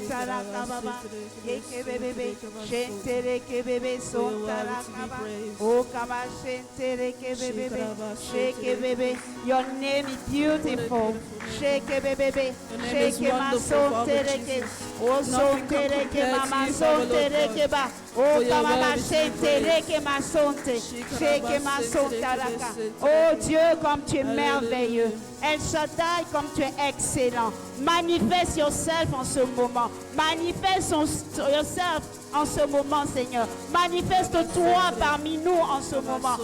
sontara kababa. Yeke bebebe. Shentere kebebe sontara kaba. O kaba shentere kebebe. Shake bebe. Your name is beautiful. Shake bebebe. Shake ma sontere ke. O sontere ke mama sontere ke ba. O kaba shentere ke ma sonte. Shake ma sontara ka. Oh Dieu, comme tu es merveilleux. El Shaddai, comme tu es excellent. Manifeste yourself en ce moment. Manifeste yourself en ce moment, Seigneur. Manifeste-toi parmi nous en ce moment.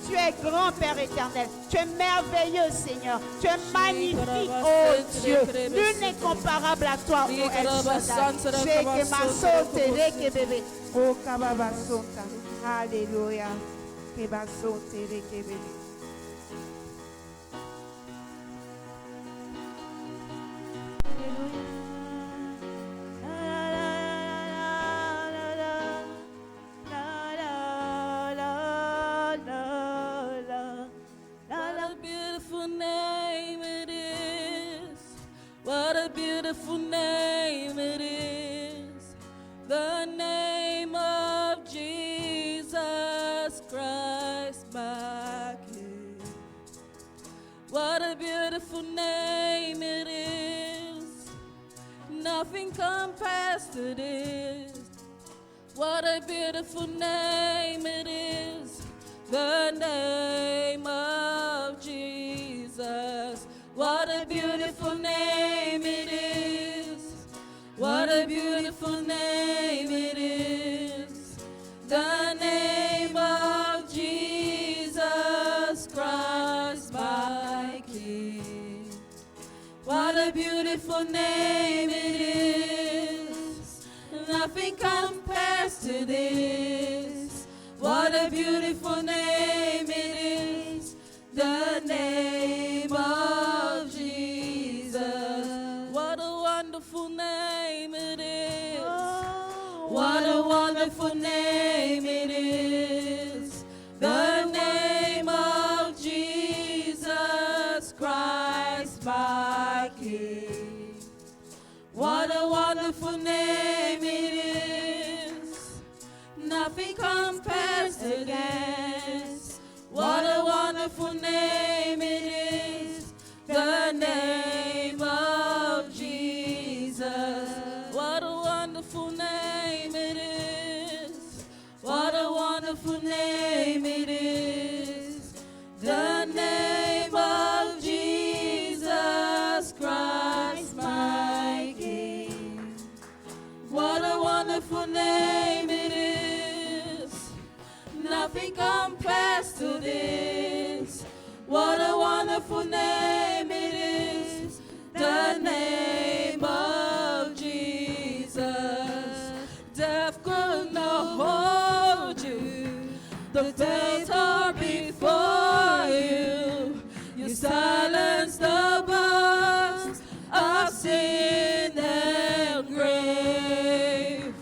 Tu es grand, Père éternel. Tu es merveilleux, Seigneur. Tu es magnifique, oh Dieu. Nul n'est comparable à toi, oh El Shaddai. Alléluia. What a beautiful name it is, the name of Jesus Christ, my King. What a beautiful name it is, nothing compares to this. What a beautiful name it is, the name of Jesus. What a beautiful name it is. What a beautiful name it is. The name of Jesus Christ, my King. What a beautiful name it is. Nothing compares to this. What a beautiful name it is. The name of Jesus. What a wonderful name it is. What a wonderful name it is. The name of Jesus Christ, my King. What a wonderful name it is. Nothing compares to this. What a wonderful name it is, the name of Jesus. What a wonderful name it is. What a wonderful name it is, the name of Jesus Christ, my King. What a wonderful name it is. Nothing compares to this. What a wonderful name it is, the name of Jesus. Death could not hold you. The days are before you. You silence the voice of sin and grave.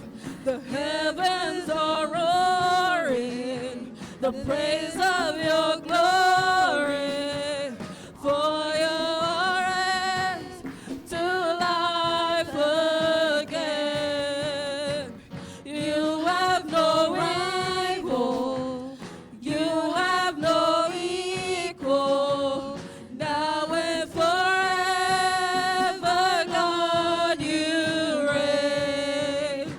The heavens are roaring the praise of your glory, for your raised to life again. You have no rival, you have no equal, now and forever, God, you reign.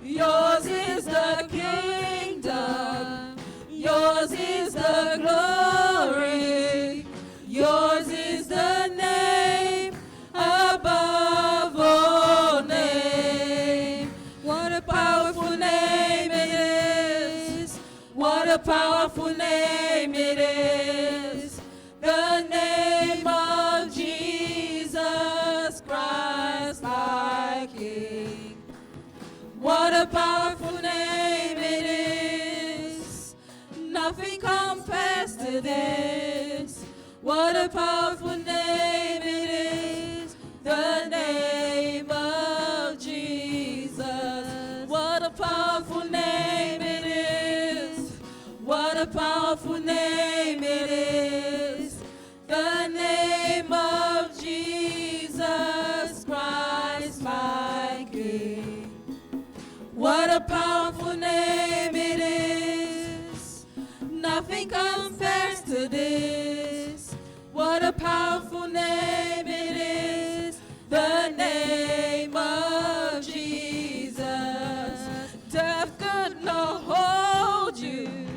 Yours is the kingdom, yours is the glory, yours is the name above all name. What a powerful name it is. What a powerful name it is. The name of Jesus Christ, my King. What a powerful name it is. Nothing compares to this. What a powerful name it is. The name of Jesus. What a powerful name it is. What a powerful name it is. The name of Jesus Christ. What a powerful name it is. Nothing compares to this. What a powerful name it is. The name of Jesus. Death could not hold you.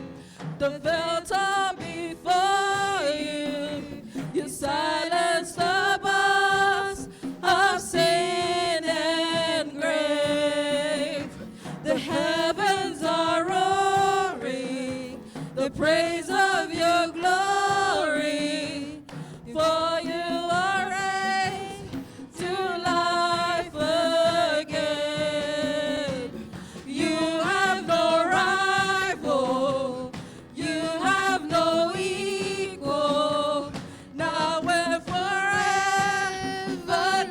The veil tore before you. You silenced the boss of sin and grave. The heavens are roaring the praise of your glory. For you are raised to life again. You have no rival. You have no equal. Now and forever,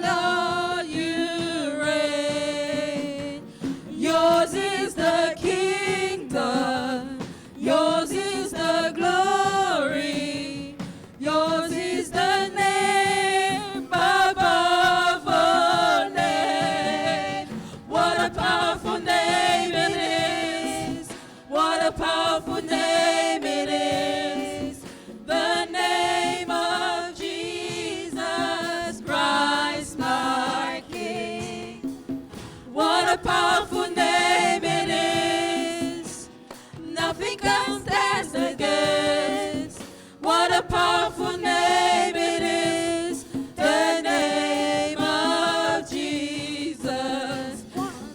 Lord, you reign. Yours is the kingdom. Yours is the glory. Yours is the name above all names. What a powerful name it is. What a powerful name it is. The name of Jesus Christ, my King. What a powerful name it is. Nothing can stand against. What a powerful name it is. The name of Jesus.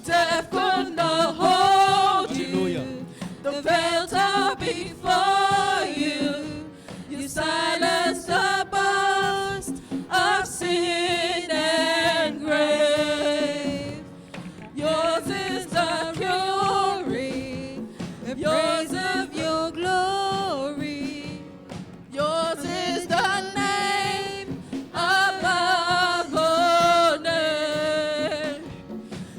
Death could not hold Hallelujah. you. The veil tore before you. You silenced the boast of sin and grave. Yours is the glory, the praise of your glory. Yours is the name above all names.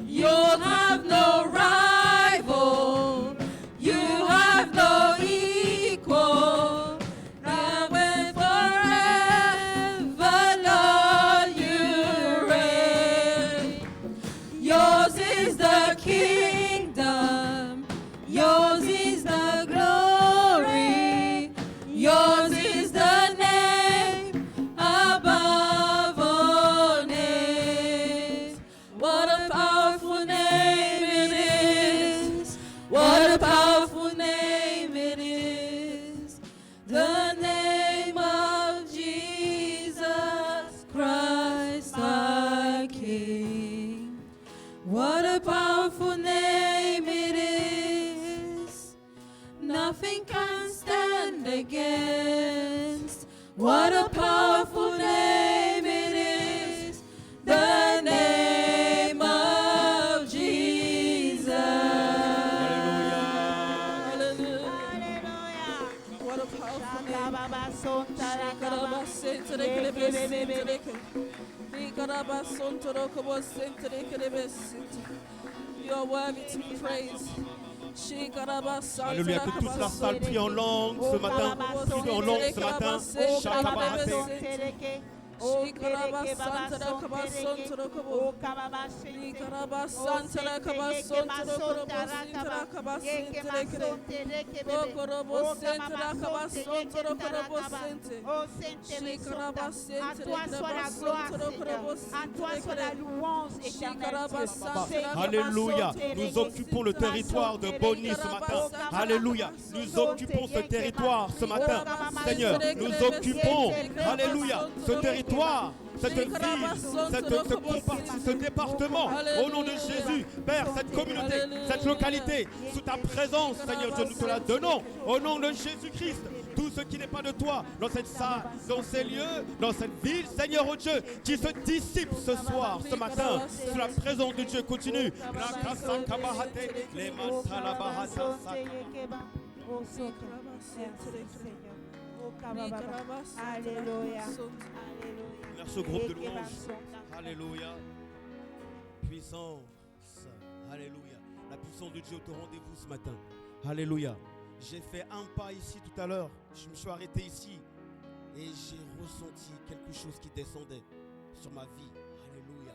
You have no rival. You have no equal. Now and forever, Lord, you reign. Yours is the kingdom. Yours is the glory. Yours is the name above all names. What a powerful name it is. What a powerful name it is. The name of Jesus Christ our King. What a powerful name it is. Nothing can stand against. What a powerful name it is. The name of Jesus. Hallelujah. Hallelujah. What a powerful name. You are worthy to be praised. Alléluia. Que toute la salle prie en langue ce matin. Prie en langue ce matin. Shakabarate. À toi soit la gloire, Seigneur. À toi soit la louange éternelle. Alléluia. Nous occupons le territoire de Bonny ce matin. Alléluia. Nous occupons ce territoire ce matin. Seigneur, nous occupons, alléluia, ce territoire, cette ville, ce département. Au nom de Jésus, Père, cette communauté, cette localité, sous ta présence, Seigneur Dieu, nous te la donnons. Au nom de Jésus-Christ, tout ce qui n'est pas de toi, dans cette salle, dans ces lieux, dans cette ville, Seigneur oh Dieu, qui se dissipe ce soir, ce matin, sous la présence de Dieu, continue. Alléluia. Vers ce groupe de louanges. Alléluia. Puissance. Alléluia. La puissance de Dieu est au rendez-vous ce matin. Alléluia. J'ai fait un pas ici tout à l'heure. Je me suis arrêté ici. Et j'ai ressenti quelque chose qui descendait sur ma vie. Alléluia.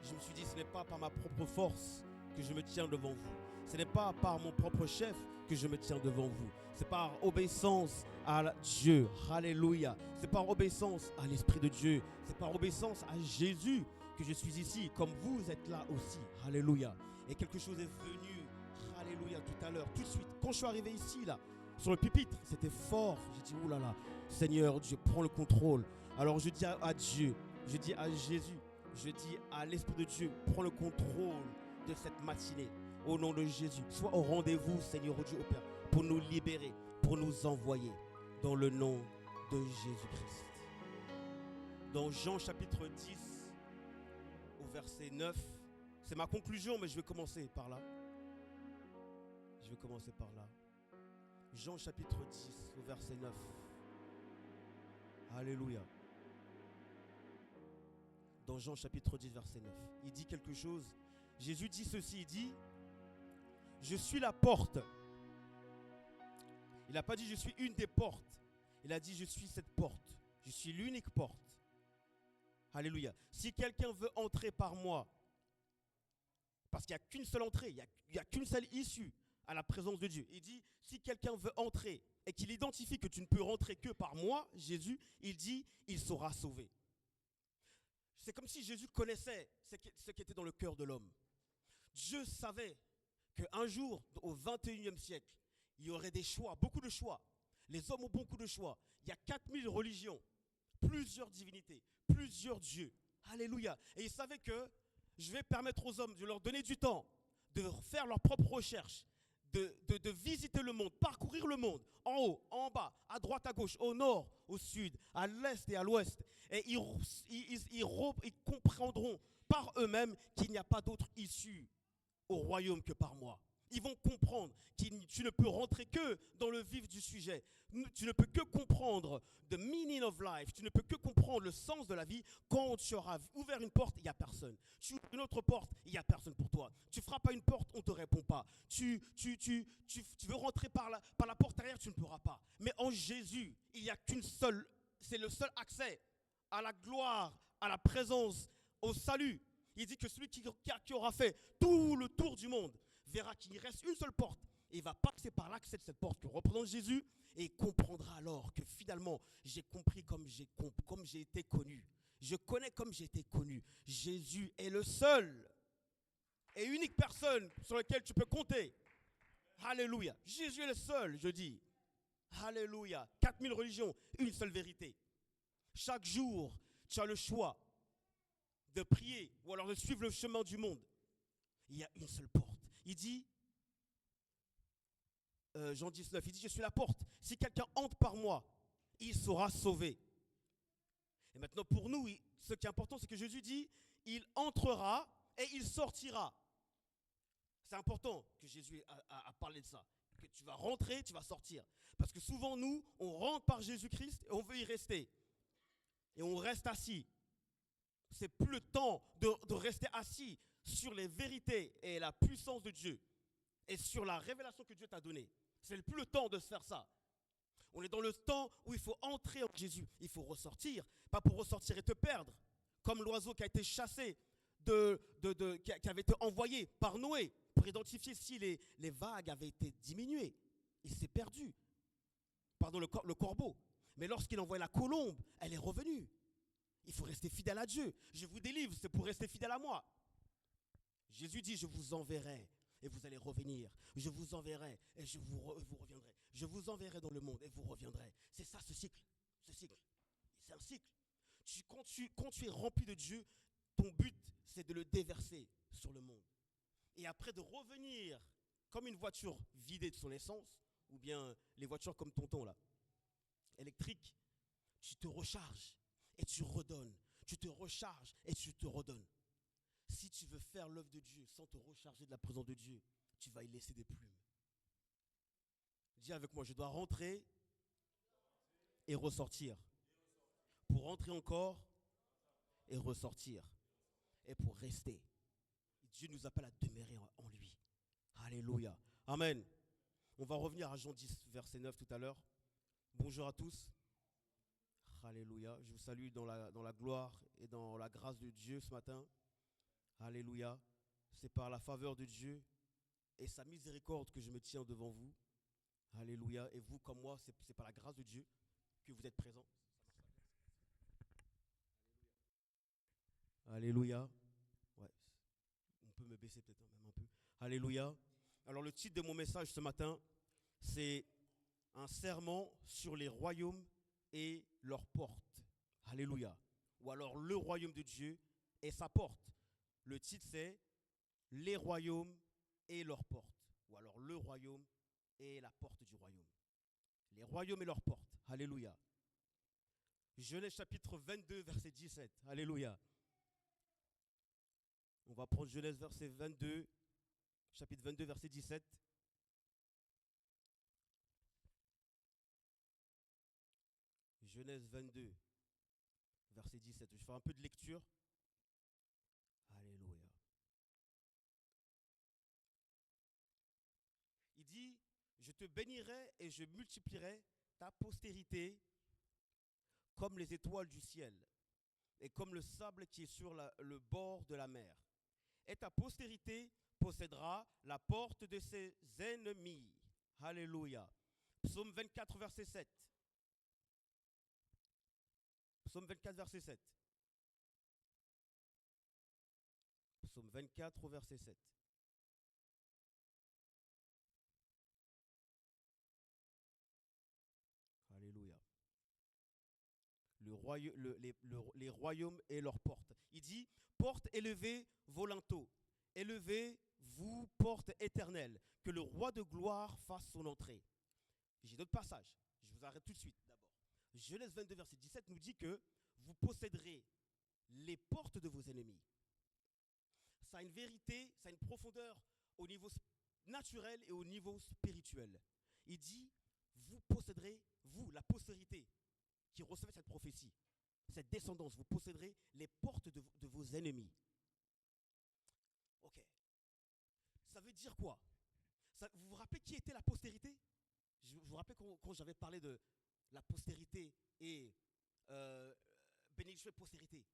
Je me suis dit, ce n'est pas par ma propre force, que je me tiens devant vous. Ce n'est pas par mon propre chef que je me tiens devant vous. C'est par obéissance à Dieu. Alléluia. C'est par obéissance à l'Esprit de Dieu. C'est par obéissance à Jésus que je suis ici, comme vous êtes là aussi. Alléluia. Et quelque chose est venu, alléluia, tout à l'heure, tout de suite. Quand je suis arrivé ici, là, sur le pupitre, c'était fort. J'ai dit, oulala, Seigneur Dieu, prends le contrôle. Alors je dis à Dieu, je dis à Jésus, je dis à l'Esprit de Dieu, prends le contrôle de cette matinée. Au nom de Jésus, sois au rendez-vous, Seigneur Dieu, au Père, pour nous libérer, pour nous envoyer, dans le nom de Jésus-Christ. Dans Jean chapitre 10, au verset 9, c'est ma conclusion, mais je vais commencer par là. Je vais commencer par là. Jean chapitre 10, au verset 9. Alléluia. Dans Jean chapitre 10, verset 9, il dit quelque chose. Jésus dit ceci, il dit, je suis la porte. Il n'a pas dit je suis une des portes. Il a dit je suis cette porte. Je suis l'unique porte. Alléluia. Si quelqu'un veut entrer par moi, parce qu'il n'y a qu'une seule entrée, il n'y a qu'une seule issue à la présence de Dieu. Il dit, si quelqu'un veut entrer et qu'il identifie que tu ne peux rentrer que par moi, Jésus, il dit, il sera sauvé. C'est comme si Jésus connaissait ce qui était dans le cœur de l'homme. Dieu savait qu'un jour, au 21e siècle, il y aurait des choix, beaucoup de choix. Les hommes ont beaucoup de choix. Il y a 4000 religions, plusieurs divinités, plusieurs dieux. Alléluia. Et il savait que je vais permettre aux hommes de leur donner du temps, de faire leurs propres recherches, de visiter le monde, parcourir le monde, en haut, en bas, à droite, à gauche, au nord, au sud, à l'est et à l'ouest. Et ils comprendront par eux-mêmes qu'il n'y a pas d'autre issue au royaume que par moi. Ils vont comprendre que tu ne peux rentrer que dans le vif du sujet. Tu ne peux que comprendre the meaning of life. Tu ne peux que comprendre le sens de la vie quand tu auras ouvert une porte, il n'y a personne. Tu ouvres une autre porte, il n'y a personne pour toi. Tu frappes à une porte, on ne te répond pas. Tu veux rentrer par la porte arrière, tu ne pourras pas. Mais en Jésus, il n'y a qu'une seule, c'est le seul accès à la gloire, à la présence, au salut. Il dit que celui qui aura fait tout le tour du monde verra qu'il reste une seule porte. Et il va passer par l'accès de cette porte que représente Jésus et il comprendra alors que finalement, j'ai compris comme j'ai été connu. Je connais comme j'ai été connu. Jésus est le seul et unique personne sur laquelle tu peux compter. Alléluia. Jésus est le seul, je dis. Alléluia. 4000 religions, une seule vérité. Chaque jour, tu as le choix de prier ou alors de suivre le chemin du monde. Il y a une seule porte. Il dit, Jean 19, il dit, je suis la porte. Si quelqu'un entre par moi, il sera sauvé. Et maintenant, pour nous, ce qui est important, c'est que Jésus dit, il entrera et il sortira. C'est important que Jésus a parlé de ça. Que tu vas rentrer, tu vas sortir. Parce que souvent, nous, on rentre par Jésus-Christ et on veut y rester. Et on reste assis. C'est plus le temps de rester assis sur les vérités et la puissance de Dieu et sur la révélation que Dieu t'a donnée. C'est plus le temps de se faire ça. On est dans le temps où il faut entrer en Jésus. Il faut ressortir, pas pour ressortir et te perdre. Comme l'oiseau qui a été chassé, qui avait été envoyé par Noé pour identifier si les vagues avaient été diminuées. Il s'est perdu. Pardon, le corbeau. Mais lorsqu'il a envoyé la colombe, elle est revenue. Il faut rester fidèle à Dieu. Je vous délivre, c'est pour rester fidèle à moi. Jésus dit, je vous enverrai et vous allez revenir. Je vous enverrai et vous reviendrez. Je vous enverrai dans le monde et vous reviendrez. C'est ça ce cycle. C'est un cycle. Quand tu es rempli de Dieu, ton but, c'est de le déverser sur le monde. Et après de revenir comme une voiture vidée de son essence, ou bien les voitures comme tonton là, électriques, tu te recharges. Et tu redonnes. Tu te recharges et tu te redonnes. Si tu veux faire l'œuvre de Dieu sans te recharger de la présence de Dieu, tu vas y laisser des plumes. Dis avec moi, je dois rentrer et ressortir. Pour rentrer encore et ressortir. Et pour rester. Dieu nous appelle à demeurer en lui. Alléluia. Amen. On va revenir à Jean 10, verset 9 tout à l'heure. Bonjour à tous. Alléluia. Je vous salue dans la gloire et dans la grâce de Dieu ce matin. Alléluia. C'est par la faveur de Dieu et sa miséricorde que je me tiens devant vous. Alléluia. Et vous, comme moi, c'est par la grâce de Dieu que vous êtes présents. Alléluia. Ouais. On peut me baisser peut-être même un peu. Alléluia. Alors le titre de mon message ce matin, c'est un sermon sur les royaumes et leurs portes. Alléluia. Ou alors le royaume de Dieu et sa porte. Le titre c'est les royaumes et leurs portes. Ou alors le royaume et la porte du royaume. Les royaumes et leurs portes. Alléluia. Genèse chapitre 22, verset 17. Alléluia. On va prendre Genèse verset 22, chapitre 22, verset 17. Genèse 22, verset 17. Je vais faire un peu de lecture. Alléluia. Il dit, je te bénirai et je multiplierai ta postérité comme les étoiles du ciel et comme le sable qui est sur le bord de la mer. Et ta postérité possédera la porte de ses ennemis. Alléluia. Psaume 24, verset 7. Psaume 24, verset 7. Psaume 24, verset 7. Alléluia. Les royaumes et leurs portes. Il dit, porte élevée vos linteaux, élevez vous porte éternelle, que le roi de gloire fasse son entrée. J'ai d'autres passages, je vous arrête tout de suite d'abord. Genèse 22, verset 17 nous dit que vous posséderez les portes de vos ennemis. Ça a une vérité, ça a une profondeur au niveau naturel et au niveau spirituel. Il dit, vous posséderez, vous, la postérité, qui recevez cette prophétie, cette descendance, vous posséderez les portes de vos ennemis. Ok. Ça veut dire quoi? Vous vous rappelez qui était la postérité? Je vous rappelle quand j'avais parlé de la postérité et bénédiction et postérité.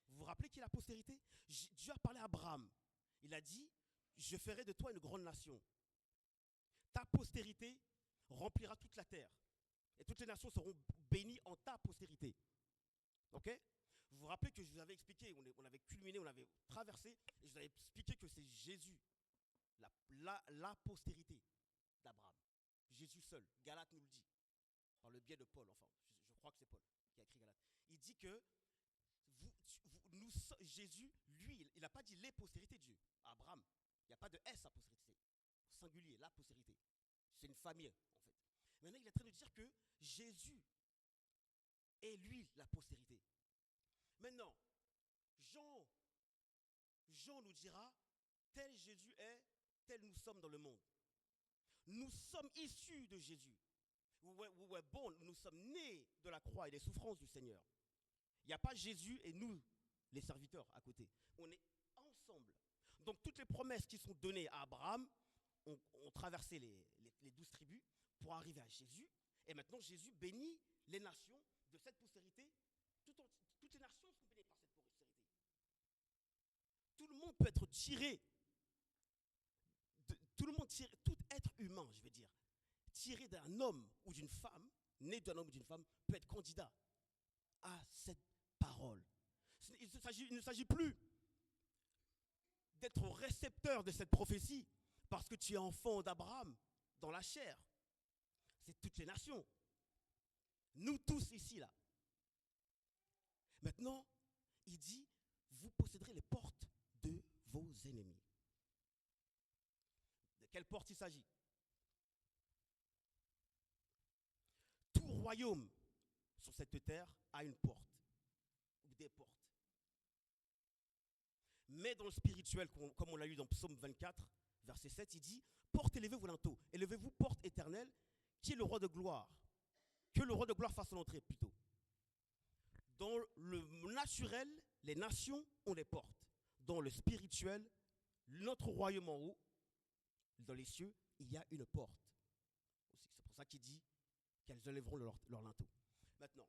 Vous vous rappelez qui est la postérité? Dieu a parlé à Abraham. Il a dit, je ferai de toi une grande nation. Ta postérité remplira toute la terre. Et toutes les nations seront bénies en ta postérité. Ok? Vous vous rappelez que je vous avais expliqué, on avait culminé, on avait traversé, et je vous avais expliqué que c'est Jésus, la postérité d'Abraham. Jésus seul. Galate nous le dit, par le biais de Paul, enfin, je crois que c'est Paul qui a écrit Galate. Il dit que Jésus, lui, il n'a pas dit les postérités de Dieu. Abraham, il n'y a pas de S à postérité, singulier, la postérité. C'est une famille, en fait. Maintenant, il est en train de dire que Jésus est lui la postérité. Maintenant, Jean nous dira, tel Jésus est, tel nous sommes dans le monde. Nous sommes issus de Jésus. Nous sommes nés de la croix et des souffrances du Seigneur. Il n'y a pas Jésus et nous, les serviteurs, à côté. On est ensemble. Donc toutes les promesses qui sont données à Abraham ont traversé les 12 tribus pour arriver à Jésus. Et maintenant, Jésus bénit les nations de cette postérité. Toutes les nations sont bénies par cette postérité. Tout le monde peut être tiré. Tout être humain, je veux dire, tiré d'un homme ou d'une femme, né d'un homme ou d'une femme, peut être candidat à cette parole. Il ne s'agit plus d'être récepteur de cette prophétie parce que tu es enfant d'Abraham dans la chair. C'est toutes les nations. Nous tous ici, là. Maintenant, il dit, vous posséderez les portes de vos ennemis. De quelle porte il s'agit? Tout royaume sur cette terre a une porte ou des portes. Mais dans le spirituel, comme on l'a lu dans Psaume 24, verset 7, il dit, porte élevez vos linteaux, élevez-vous porte éternelle, qui est le roi de gloire. Que le roi de gloire fasse son entrée plutôt. Dans le naturel, les nations ont des portes. Dans le spirituel, notre royaume en haut, dans les cieux, il y a une porte. C'est pour ça qu'il dit qu'elles élèveront leur linteau. Maintenant,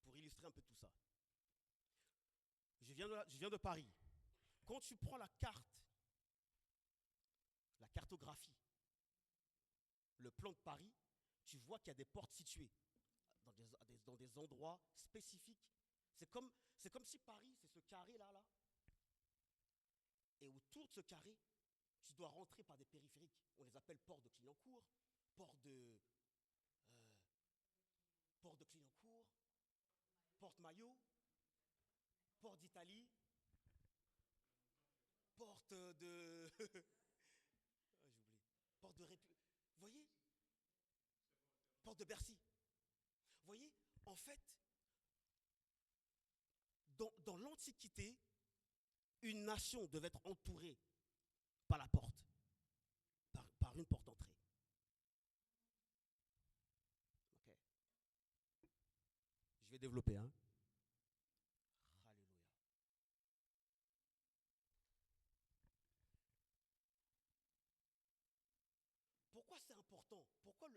pour illustrer un peu tout ça, je viens de Paris. Quand tu prends la carte, la cartographie, le plan de Paris, tu vois qu'il y a des portes situées dans des endroits spécifiques. C'est comme si Paris, c'est ce carré-là. Et autour de ce carré, tu dois rentrer par des périphériques. On les appelle portes de Clignancourt, porte de Clignancourt, porte Maillot, porte d'Italie, porte de... oh, j'ai oublié. Porte de République. Vous voyez? Porte de Bercy. Vous voyez? En fait, dans l'Antiquité, une nation devait être entourée par la porte, par une porte d'entrée. Ok. Je vais développer, hein. Alléluia. Pourquoi c'est important? Pourquoi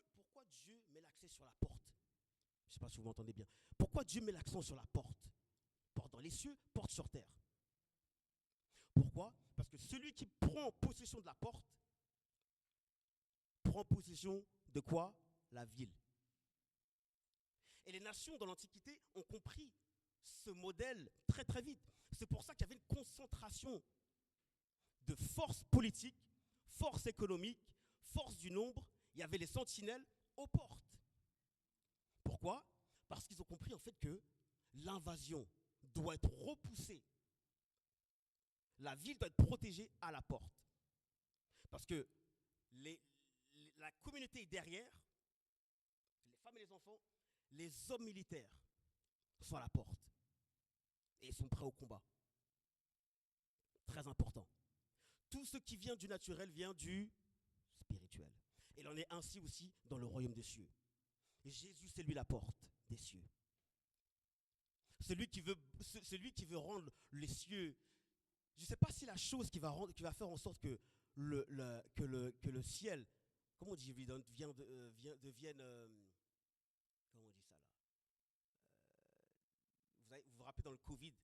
Dieu met l'accent sur la porte? Je ne sais pas si vous m'entendez bien. Pourquoi Dieu met l'accent sur la porte? Porte dans les cieux, porte sur terre. Pourquoi? Parce que celui qui prend possession de la porte, prend possession de quoi? La ville. Et les nations dans l'Antiquité ont compris ce modèle très très vite. C'est pour ça qu'il y avait une concentration de forces politiques, forces économiques, forces du nombre. Il y avait les sentinelles aux portes. Pourquoi? Parce qu'ils ont compris en fait que l'invasion doit être repoussée. La ville doit être protégée à la porte. Parce que la communauté est derrière, les femmes et les enfants, les hommes militaires sont à la porte. Et ils sont prêts au combat. Très important. Tout ce qui vient du naturel vient du spirituel. Et il en est ainsi aussi dans le royaume des cieux. Et Jésus, c'est lui la porte des cieux. Celui qui veut rendre les cieux. Je ne sais pas si la chose qui va faire en sorte que le ciel, comment on dit, devienne, comment on dit ça là? Vous vous rappelez dans le Covid,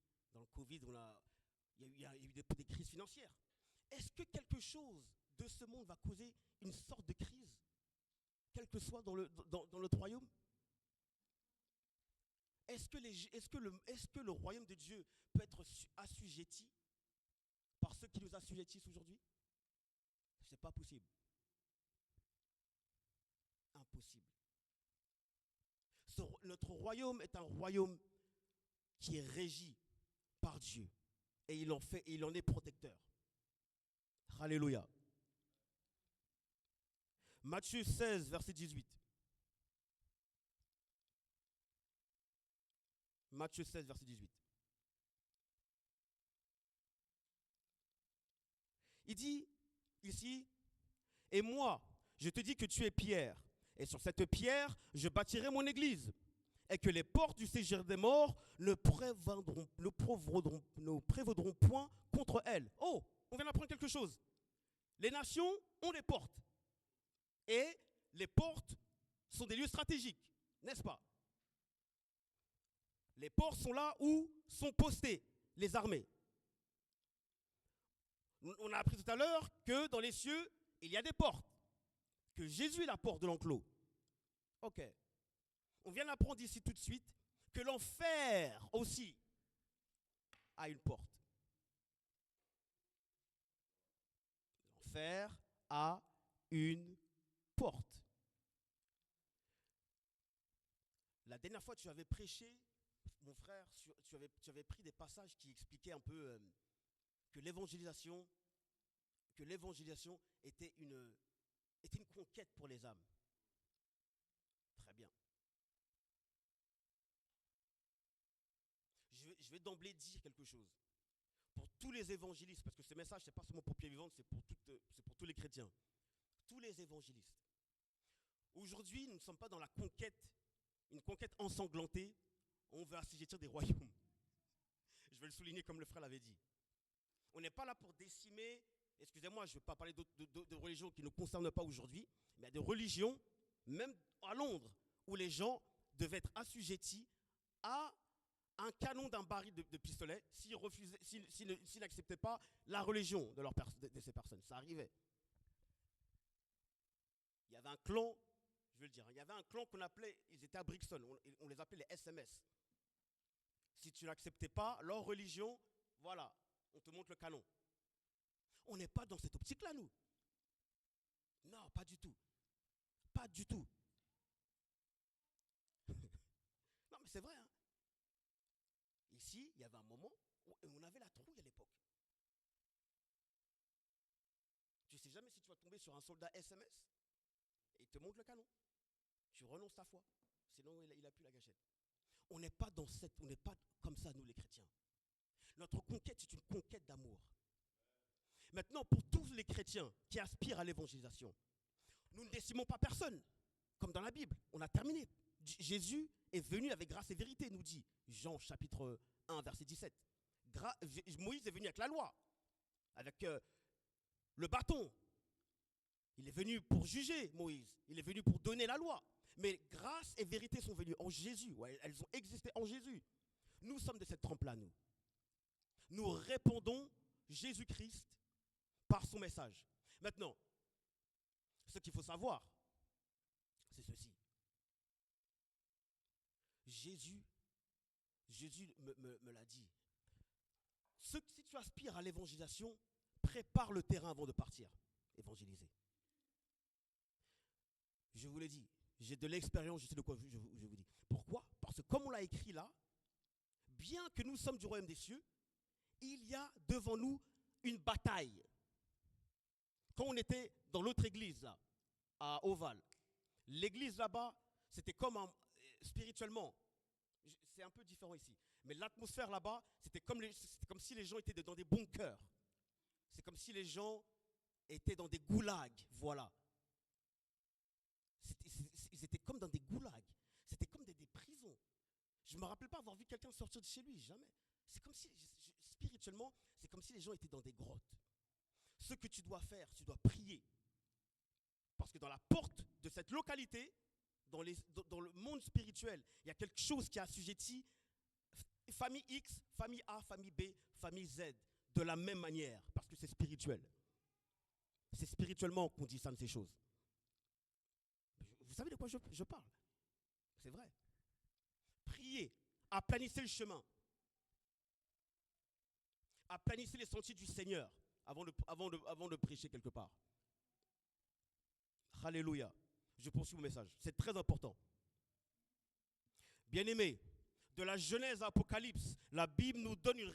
il y a eu des crises financières. Est-ce que quelque chose de ce monde va causer une sorte de crise, quel que soit dans notre royaume? Est-ce que le royaume de Dieu peut être assujetti par ceux qui nous assujettissent aujourd'hui? Ce n'est pas possible. Impossible. Notre royaume est un royaume qui est régi par Dieu. Et il en est protecteur. Alléluia. Matthieu 16, verset 18. Matthieu 16, verset 18. Il dit ici, et moi, je te dis que tu es Pierre, et sur cette pierre, je bâtirai mon église, et que les portes du séjour des morts ne prévaudront point contre elle. Oh, on vient d'apprendre quelque chose. Les nations ont des portes, et les portes sont des lieux stratégiques, n'est-ce pas? Les portes sont là où sont postées les armées. On a appris tout à l'heure que dans les cieux, il y a des portes. Que Jésus est la porte de l'enclos. Ok. On vient d'apprendre ici tout de suite que l'enfer aussi a une porte. L'enfer a une porte. La dernière fois, tu avais prêché, mon frère, tu avais pris des passages qui expliquaient un peu que l'évangélisation était une conquête pour les âmes. Très bien. Je vais d'emblée dire quelque chose. Pour tous les évangélistes, parce que ce message, ce n'est pas seulement pour Pierre Vivante, c'est pour tous les chrétiens. Tous les évangélistes. Aujourd'hui, nous ne sommes pas dans la conquête, une conquête ensanglantée. On veut assujettir des royaumes. Je vais le souligner comme le frère l'avait dit. On n'est pas là pour décimer, excusez-moi, je ne vais pas parler de religions qui ne nous concernent pas aujourd'hui, mais il y a des religions, même à Londres, où les gens devaient être assujettis à un canon d'un baril de pistolet s'ils n'acceptaient pas la religion de ces personnes. Ça arrivait. Il y avait un clan, je vais le dire, il y avait un clan qu'on appelait, ils étaient à Brixton, on les appelait les SMS. Si tu n'acceptais pas leur religion, voilà, on te montre le canon. On n'est pas dans cette optique-là, nous. Non, pas du tout. Pas du tout. Non, mais c'est vrai. Hein. Ici, il y avait un moment où on avait la trouille à l'époque. Tu ne sais jamais si tu vas tomber sur un soldat SMS et il te montre le canon. Tu renonces ta foi. Sinon, il a plus la gâchette. On n'est pas comme ça, nous les chrétiens. Notre conquête, c'est une conquête d'amour. Maintenant, pour tous les chrétiens qui aspirent à l'évangélisation, nous ne décimons pas personne, comme dans la Bible. On a terminé. Jésus est venu avec grâce et vérité, nous dit Jean chapitre 1, verset 17. Moïse est venu avec la loi, avec le bâton. Il est venu pour juger Moïse. Il est venu pour donner la loi. Mais grâce et vérité sont venues en Jésus. Ouais, elles ont existé en Jésus. Nous sommes de cette trempe-là, nous. Nous répondons Jésus-Christ par son message. Maintenant, ce qu'il faut savoir, c'est ceci. Jésus me l'a dit. Si tu aspires à l'évangélisation, prépare le terrain avant de partir. Évangéliser. Je vous l'ai dit, j'ai de l'expérience, je sais de quoi je vous dis. Pourquoi? Parce que comme on l'a écrit là, bien que nous sommes du royaume des cieux, il y a devant nous une bataille. Quand on était dans l'autre église là, à Oval, l'église là-bas, c'était comme spirituellement, c'est un peu différent ici, mais l'atmosphère là-bas, c'était comme si les gens étaient dans des bunkers. C'est comme si les gens étaient dans des goulags, voilà. Ils étaient comme dans des goulags. C'était comme des prisons. Je ne me rappelle pas avoir vu quelqu'un sortir de chez lui, jamais. C'est comme si, spirituellement, c'est comme si les gens étaient dans des grottes. Ce que tu dois faire, tu dois prier. Parce que dans la porte de cette localité, dans le monde spirituel, il y a quelque chose qui est assujetti, famille X, famille A, famille B, famille Z, de la même manière, parce que c'est spirituel. C'est spirituellement qu'on dit ça de ces choses. Vous savez de quoi je parle? C'est vrai. Priez, aplanissez le chemin. Aplanissez les sentiers du Seigneur avant de prêcher quelque part. Alléluia. Je poursuis mon message. C'est très important. Bien-aimés, de la Genèse à l'Apocalypse, la Bible nous donne une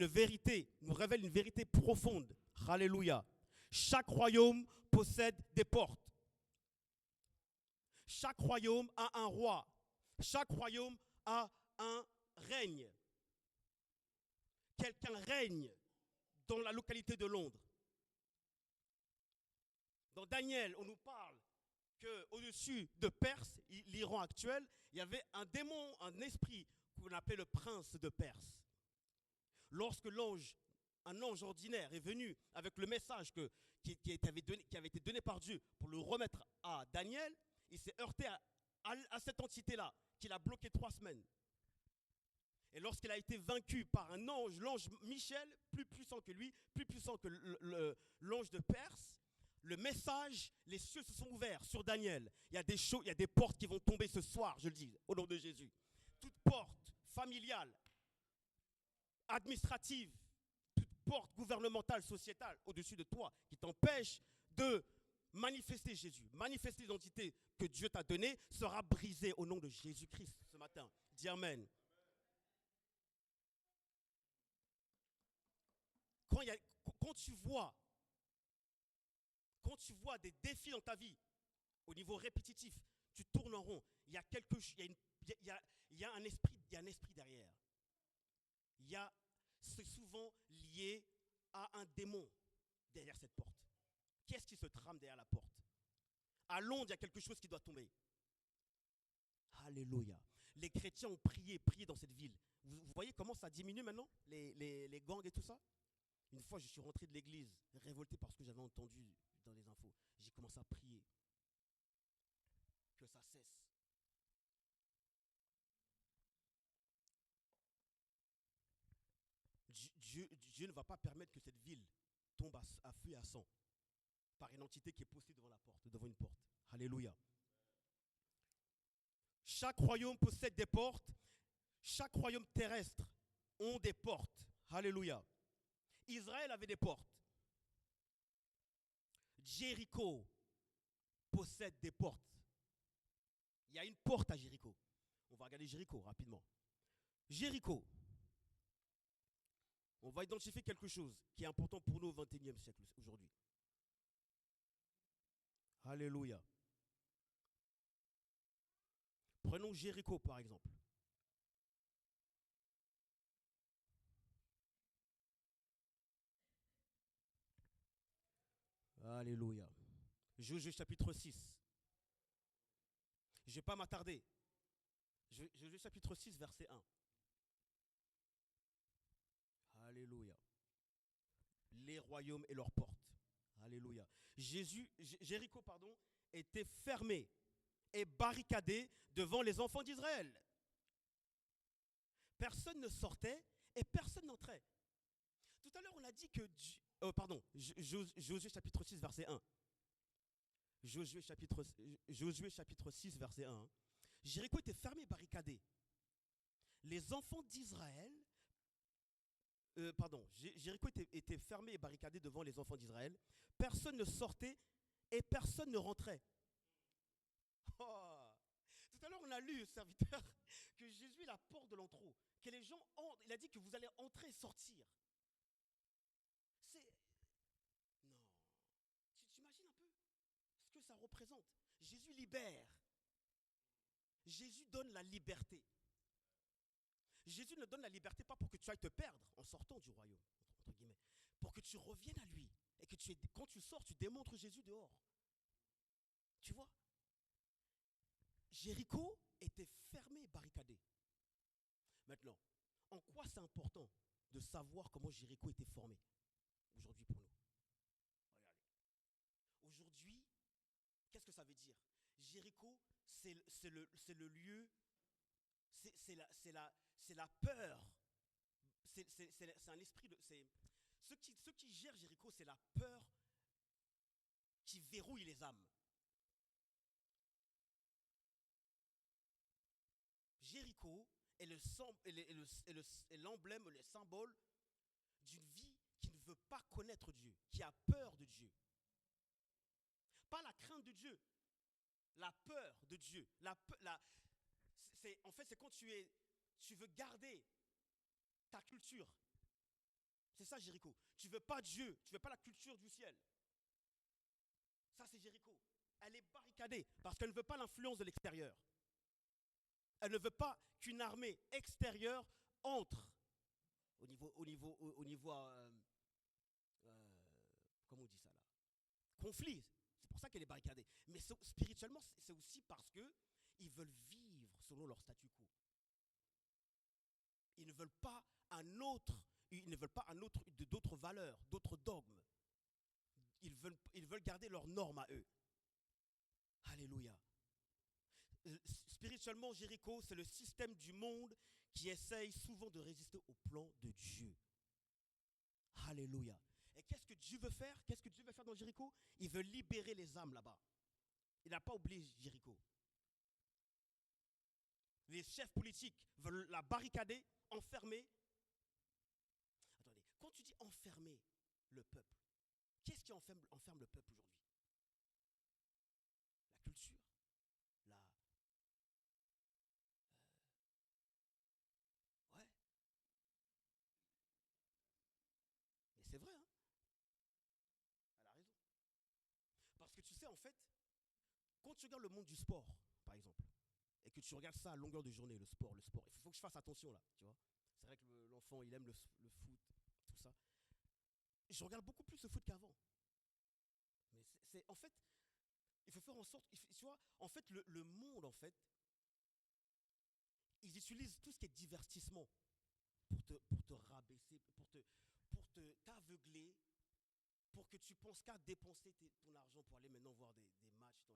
vérité, nous révèle une vérité profonde. Alléluia. Chaque royaume possède des portes. Chaque royaume a un roi. Chaque royaume a un règne. Quelqu'un règne dans la localité de Londres. Dans Daniel, on nous parle qu'au-dessus de Perse, l'Iran actuel, il y avait un démon, un esprit qu'on appelait le prince de Perse. Lorsque un ange ordinaire est venu avec le message qui avait été donné par Dieu pour le remettre à Daniel, il s'est heurté à cette entité-là, qui l'a bloqué 3 semaines. Et lorsqu'il a été vaincu par un ange, l'ange Michel, plus puissant que lui, plus puissant que l'ange de Perse, le message, les cieux se sont ouverts sur Daniel. Il y a des portes qui vont tomber ce soir, je le dis, au nom de Jésus. Toute porte familiale, administrative, toute porte gouvernementale, sociétale, au-dessus de toi, qui t'empêche de manifester Jésus, manifester l'identité que Dieu t'a donnée, sera brisée au nom de Jésus-Christ ce matin. Dis Amen. Quand tu vois des défis dans ta vie, au niveau répétitif, tu tournes en rond, il y a un esprit derrière. C'est souvent lié à un démon derrière cette porte. Qu'est-ce qui se trame derrière la porte? À Londres, il y a quelque chose qui doit tomber. Alléluia. Les chrétiens ont prié dans cette ville. Vous voyez comment ça diminue maintenant, les gangs et tout ça? Une fois, je suis rentré de l'église, révolté par ce que j'avais entendu dans les infos. J'ai commencé à prier. Que ça cesse. Dieu ne va pas permettre que cette ville tombe à feu et à sang par une entité qui est postée devant une porte. Alléluia. Chaque royaume possède des portes. Chaque royaume terrestre ont des portes. Alléluia. Israël avait des portes. Jéricho possède des portes. Il y a une porte à Jéricho. On va regarder Jéricho rapidement. Jéricho. On va identifier quelque chose qui est important pour nous au XXIe siècle aujourd'hui. Alléluia. Prenons Jéricho par exemple. Alléluia. Josué chapitre 6. Je ne vais pas m'attarder. Josué chapitre 6, verset 1. Alléluia. Les royaumes et leurs portes. Alléluia. Jéricho, était fermé et barricadé devant les enfants d'Israël. Personne ne sortait et personne n'entrait. Tout à l'heure, on a dit que... Josué chapitre 6, verset 1. Josué chapitre 6, verset 1. Jéricho était fermé et barricadé. Les enfants d'Israël... Jéricho était fermé et barricadé devant les enfants d'Israël. Personne ne sortait et personne ne rentrait. Oh. Tout à l'heure, on a lu, serviteur, que Jésus est la porte de l'entrée. Que les gens entrent. Il a dit que vous allez entrer et sortir. Non. Tu t'imagines un peu ce que ça représente? Jésus libère. Jésus donne la liberté. Jésus ne donne la liberté pas pour que tu ailles te perdre en sortant du royaume, entre guillemets, pour que tu reviennes à lui. Et que quand tu sors, tu démontres Jésus dehors. Tu vois? Jéricho était fermé et barricadé. Maintenant, en quoi c'est important de savoir comment Jéricho était formé aujourd'hui pour nous? Regardez. Aujourd'hui, qu'est-ce que ça veut dire? Jéricho, c'est le lieu, c'est la peur. C'est un esprit de... Ceux qui gèrent Jéricho, c'est la peur qui verrouille les âmes. Jéricho est l'emblème, le symbole d'une vie qui ne veut pas connaître Dieu, qui a peur de Dieu. Pas la crainte de Dieu, la peur de Dieu. En fait, c'est quand tu veux garder ta culture. C'est ça Jéricho. Tu ne veux pas Dieu, tu ne veux pas la culture du ciel. Ça c'est Jéricho. Elle est barricadée parce qu'elle ne veut pas l'influence de l'extérieur. Elle ne veut pas qu'une armée extérieure entre au niveau comment on dit ça là? Conflit. C'est pour ça qu'elle est barricadée. Mais spirituellement, c'est aussi parce qu'ils veulent vivre selon leur statu quo. Ils ne veulent pas d'autres valeurs, d'autres dogmes. Ils veulent garder leurs normes à eux. Alléluia. Spirituellement, Jéricho, c'est le système du monde qui essaye souvent de résister au plan de Dieu. Alléluia. Et qu'est-ce que Dieu veut faire? Qu'est-ce que Dieu veut faire dans Jéricho? Il veut libérer les âmes là-bas. Il n'a pas oublié Jéricho. Les chefs politiques veulent la barricader, enfermer. Attendez, quand tu dis enfermer le peuple, qu'est-ce qui enferme le peuple aujourd'hui? La culture, ouais. Et c'est vrai, hein? Elle a raison. Parce que tu sais, en fait, quand tu regardes le monde du sport, par exemple, et que tu regardes ça à longueur de journée, le sport, il faut que je fasse attention là, tu vois. C'est vrai que l'enfant, il aime le foot, tout ça. Je regarde beaucoup plus le foot qu'avant. Mais en fait, il faut faire en sorte, tu vois, en fait, le monde, en fait, ils utilisent tout ce qui est divertissement pour te rabaisser, pour t'aveugler, pour que tu penses qu'à dépenser ton argent pour aller maintenant voir des matchs.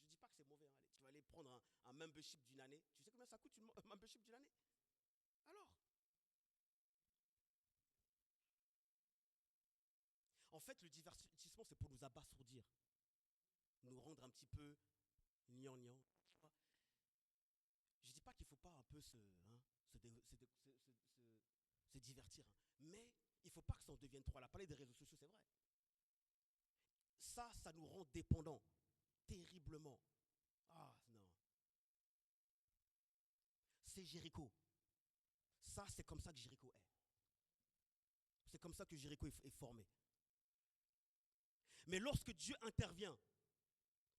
Je ne dis pas que c'est mauvais. Hein, tu vas aller prendre un membership d'une année. Tu sais combien ça coûte un membership d'une année? Alors, En fait, le divertissement, c'est pour nous abasourdir, nous rendre un petit peu gnangnan. Je ne dis pas qu'il ne faut pas un peu se divertir, hein. Mais il ne faut pas que ça en devienne trop. Elle a parlé des réseaux sociaux, c'est vrai. Ça nous rend dépendants, terriblement. Ah non. C'est Jéricho. Ça, c'est comme ça que Jéricho est. C'est comme ça que Jéricho est formé. Mais lorsque Dieu intervient,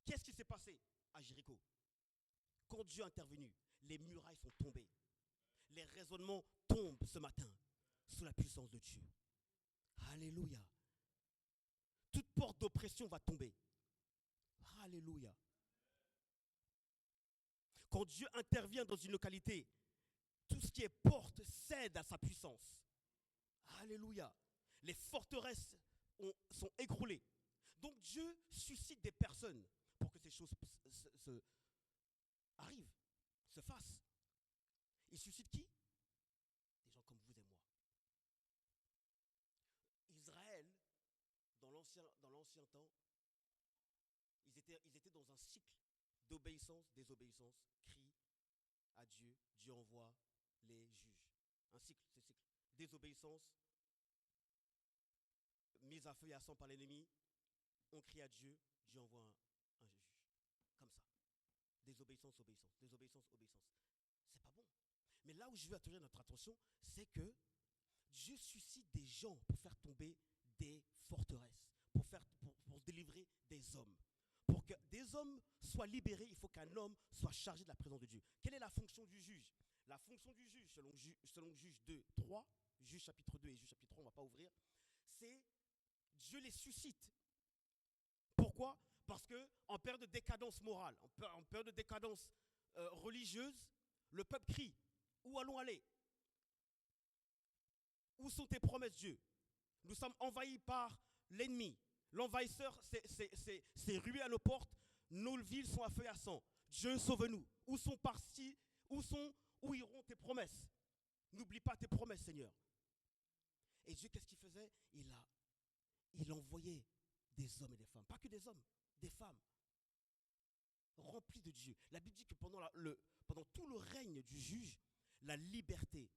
qu'est-ce qui s'est passé à Jéricho? Quand Dieu est intervenu, les murailles sont tombées. Les raisonnements tombent ce matin sous la puissance de Dieu. Alléluia. Toute porte d'oppression va tomber. Alléluia. Quand Dieu intervient dans une localité, tout ce qui est porte cède à sa puissance. Alléluia. Les forteresses sont écroulées. Donc Dieu suscite des personnes pour que ces choses arrivent, se fassent. Il suscite qui? Des gens comme vous et moi. Israël, dans l'ancien temps, ils étaient dans un cycle d'obéissance, désobéissance, cri à Dieu, Dieu envoie les juges. Un cycle, c'est cycle. Désobéissance, mise à feu et à sang par l'ennemi, on crie à Dieu, Dieu envoie un juge. Comme ça. Désobéissance, obéissance, désobéissance, obéissance. C'est pas bon. Mais là où je veux attirer notre attention, c'est que Dieu suscite des gens pour faire tomber des forteresses, pour délivrer des hommes. Pour que des hommes soient libérés, il faut qu'un homme soit chargé de la présence de Dieu. Quelle est la fonction du juge? La fonction du juge, selon Juge 2, 3, Juge chapitre 2 et Juge chapitre 3, on ne va pas ouvrir, c'est Dieu les suscite. Pourquoi? Parce qu'en période de décadence morale, en période de décadence religieuse, le peuple crie, où allons aller? Où sont tes promesses, Dieu? Nous sommes envahis par l'ennemi. L'envahisseur s'est rué à nos portes. Nos villes sont à feu et à sang. Dieu, sauve-nous. Où iront tes promesses? N'oublie pas tes promesses, Seigneur. Et Dieu, qu'est-ce qu'il faisait? Il envoyait des hommes et des femmes. Pas que des hommes, des femmes. Remplis de Dieu. La Bible dit que pendant tout le règne du juge, la liberté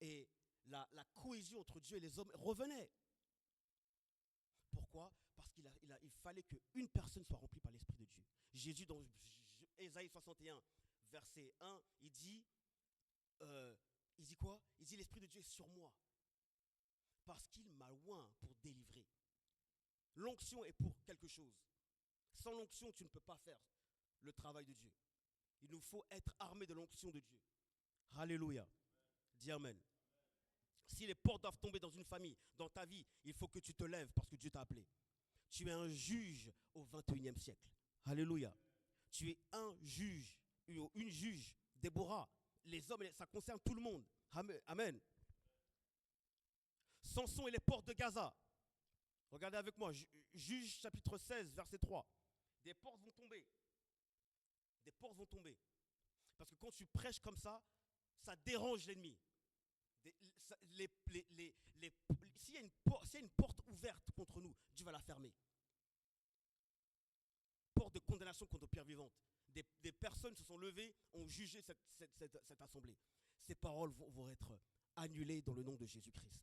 et la cohésion entre Dieu et les hommes revenait. Pourquoi? Parce qu'il fallait qu'une personne soit remplie par l'Esprit de Dieu. Jésus, dans Ésaïe 61, verset 1, il dit quoi? Il dit, l'Esprit de Dieu est sur moi, parce qu'il m'a oint pour délivrer. L'onction est pour quelque chose. Sans l'onction, tu ne peux pas faire le travail de Dieu. Il nous faut être armés de l'onction de Dieu. Alléluia. Dis Amen. Si les portes doivent tomber dans une famille, dans ta vie, il faut que tu te lèves parce que Dieu t'a appelé. Tu es un juge au 21e siècle. Alléluia. Tu es un juge, une juge. Déborah, les hommes, ça concerne tout le monde. Amen. Samson et les portes de Gaza. Regardez avec moi, Juge chapitre 16, verset 3. Des portes vont tomber. Des portes vont tomber. Parce que quand tu prêches comme ça, ça dérange l'ennemi. S'il y a une porte ouverte contre nous, Dieu va la fermer. Porte de condamnation contre pierre vivante. Des personnes se sont levées, ont jugé cette assemblée. Ces paroles vont être annulées dans le nom de Jésus-Christ.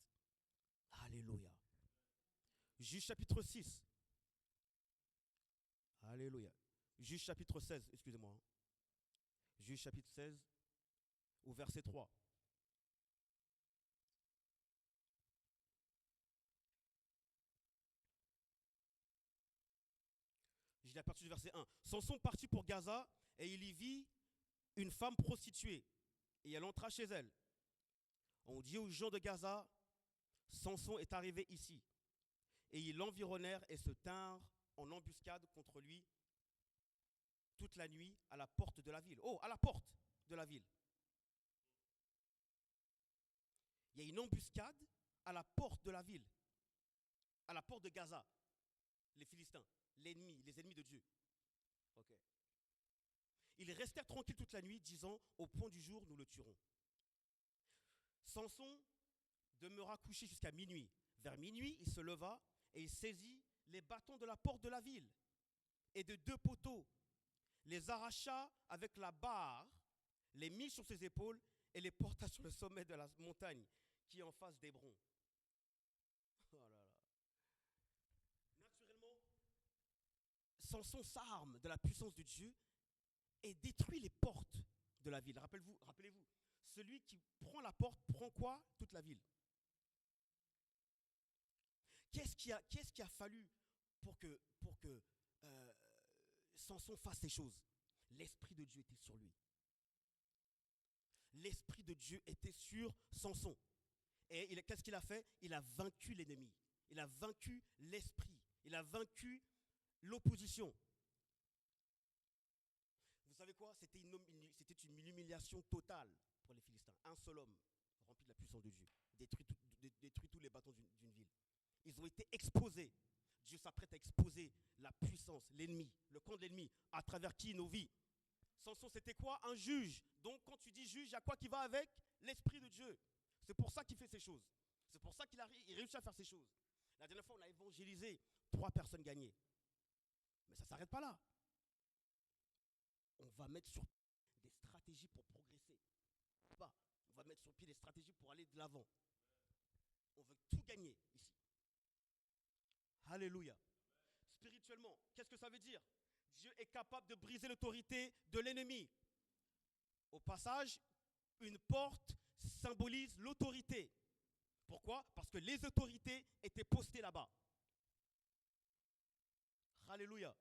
Alléluia. Juge chapitre 6. Alléluia. Juge chapitre 16, excusez-moi. Juge chapitre 16, au verset 3. Je lis à partir du verset 1. Samson partit pour Gaza et il y vit une femme prostituée. Et elle entra chez elle. On dit aux gens de Gaza, Samson est arrivé ici. Et ils l'environnèrent et se tinrent en embuscade contre lui toute la nuit à la porte de la ville. Oh, à la porte de la ville. Il y a une embuscade à la porte de la ville. À la porte de Gaza. Les Philistins, les ennemis de Dieu. Ok. Ils restèrent tranquilles toute la nuit, disant, au point du jour, nous le tuerons. Samson demeura couché jusqu'à minuit. Vers minuit, il se leva Et il saisit les bâtons de la porte de la ville et de 2 poteaux, les arracha avec la barre, les mit sur ses épaules et les porta sur le sommet de la montagne qui est en face d'Hébron. Oh là là. Naturellement, Samson s'arme de la puissance de Dieu et détruit les portes de la ville. Rappelez-vous, celui qui prend la porte prend quoi? Toute la ville. Qu'est-ce qui a fallu pour que Samson fasse ces choses? L'Esprit de Dieu était sur lui. L'Esprit de Dieu était sur Samson. Et qu'est-ce qu'il a fait? Il a vaincu l'ennemi. Il a vaincu l'esprit. Il a vaincu l'opposition. Vous savez quoi? C'était une humiliation totale pour les Philistins. Un seul homme, rempli de la puissance de Dieu, détruit tous les bâtons d'une ville. Ils ont été exposés. Dieu s'apprête à exposer la puissance, l'ennemi, le camp de l'ennemi, à travers qui? Nos vies. Samson, c'était quoi? Un juge. Donc, quand tu dis juge, il y a quoi qui va avec? L'Esprit de Dieu. C'est pour ça qu'il fait ces choses. C'est pour ça qu'il réussit à faire ces choses. La dernière fois, on a évangélisé 3 personnes gagnées. Mais ça ne s'arrête pas là. On va mettre sur pied des stratégies pour progresser. On va mettre sur pied des stratégies pour aller de l'avant. On veut tout gagner ici. Alléluia. Spirituellement, qu'est-ce que ça veut dire? Dieu est capable de briser l'autorité de l'ennemi. Au passage, une porte symbolise l'autorité. Pourquoi? Parce que les autorités étaient postées là-bas. Alléluia.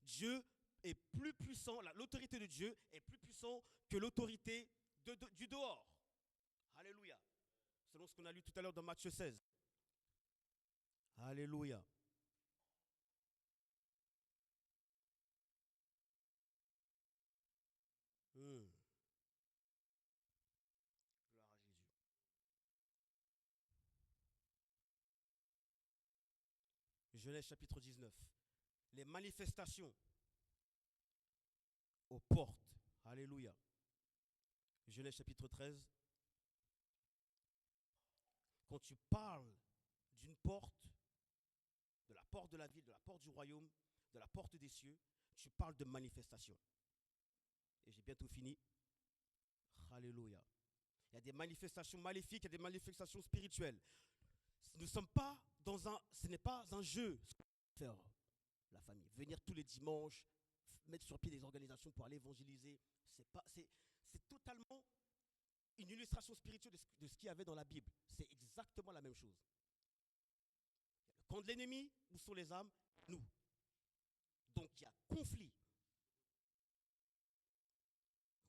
Dieu est plus puissant, l'autorité de Dieu est plus puissante que l'autorité du dehors. Alléluia. Selon ce qu'on a lu tout à l'heure dans Matthieu 16. Alléluia. Gloire à Jésus. Genèse chapitre 19. Les manifestations aux portes. Alléluia. Genèse chapitre 13. Quand tu parles d'une porte, de la porte de la ville, de la porte du royaume, de la porte des cieux, tu parles de manifestation. Et j'ai bientôt fini. Alléluia. Il y a des manifestations maléfiques, il y a des manifestations spirituelles. Nous sommes pas ce n'est pas un jeu. Faire la famille, venir tous les dimanches, mettre sur pied des organisations pour aller évangéliser, c'est totalement une illustration spirituelle de ce qu'il y avait dans la Bible. C'est exactement la même chose. Le camp de l'ennemi, où sont les âmes? Nous. Donc il y a conflit.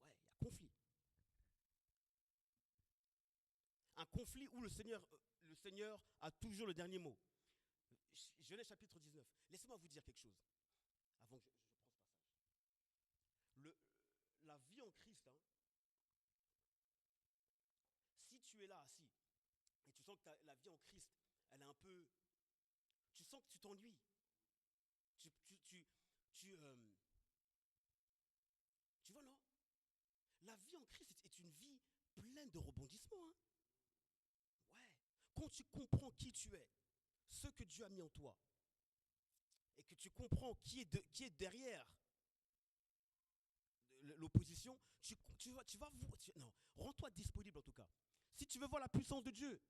Ouais, il y a conflit. Un conflit où le Seigneur a toujours le dernier mot. Genèse chapitre 19. Laissez-moi vous dire quelque chose avant que je prenne ce passage. La vie en Christ, si tu es là assis et tu sens que la vie en Christ, elle est un peu... Tu sens que tu t'ennuies. Tu vois, non? La vie en Christ est une vie pleine de rebondissements. Ouais. Quand tu comprends qui tu es, ce que Dieu a mis en toi, et que tu comprends qui est derrière l'opposition, rends-toi disponible en tout cas. Si tu veux voir la puissance de Dieu,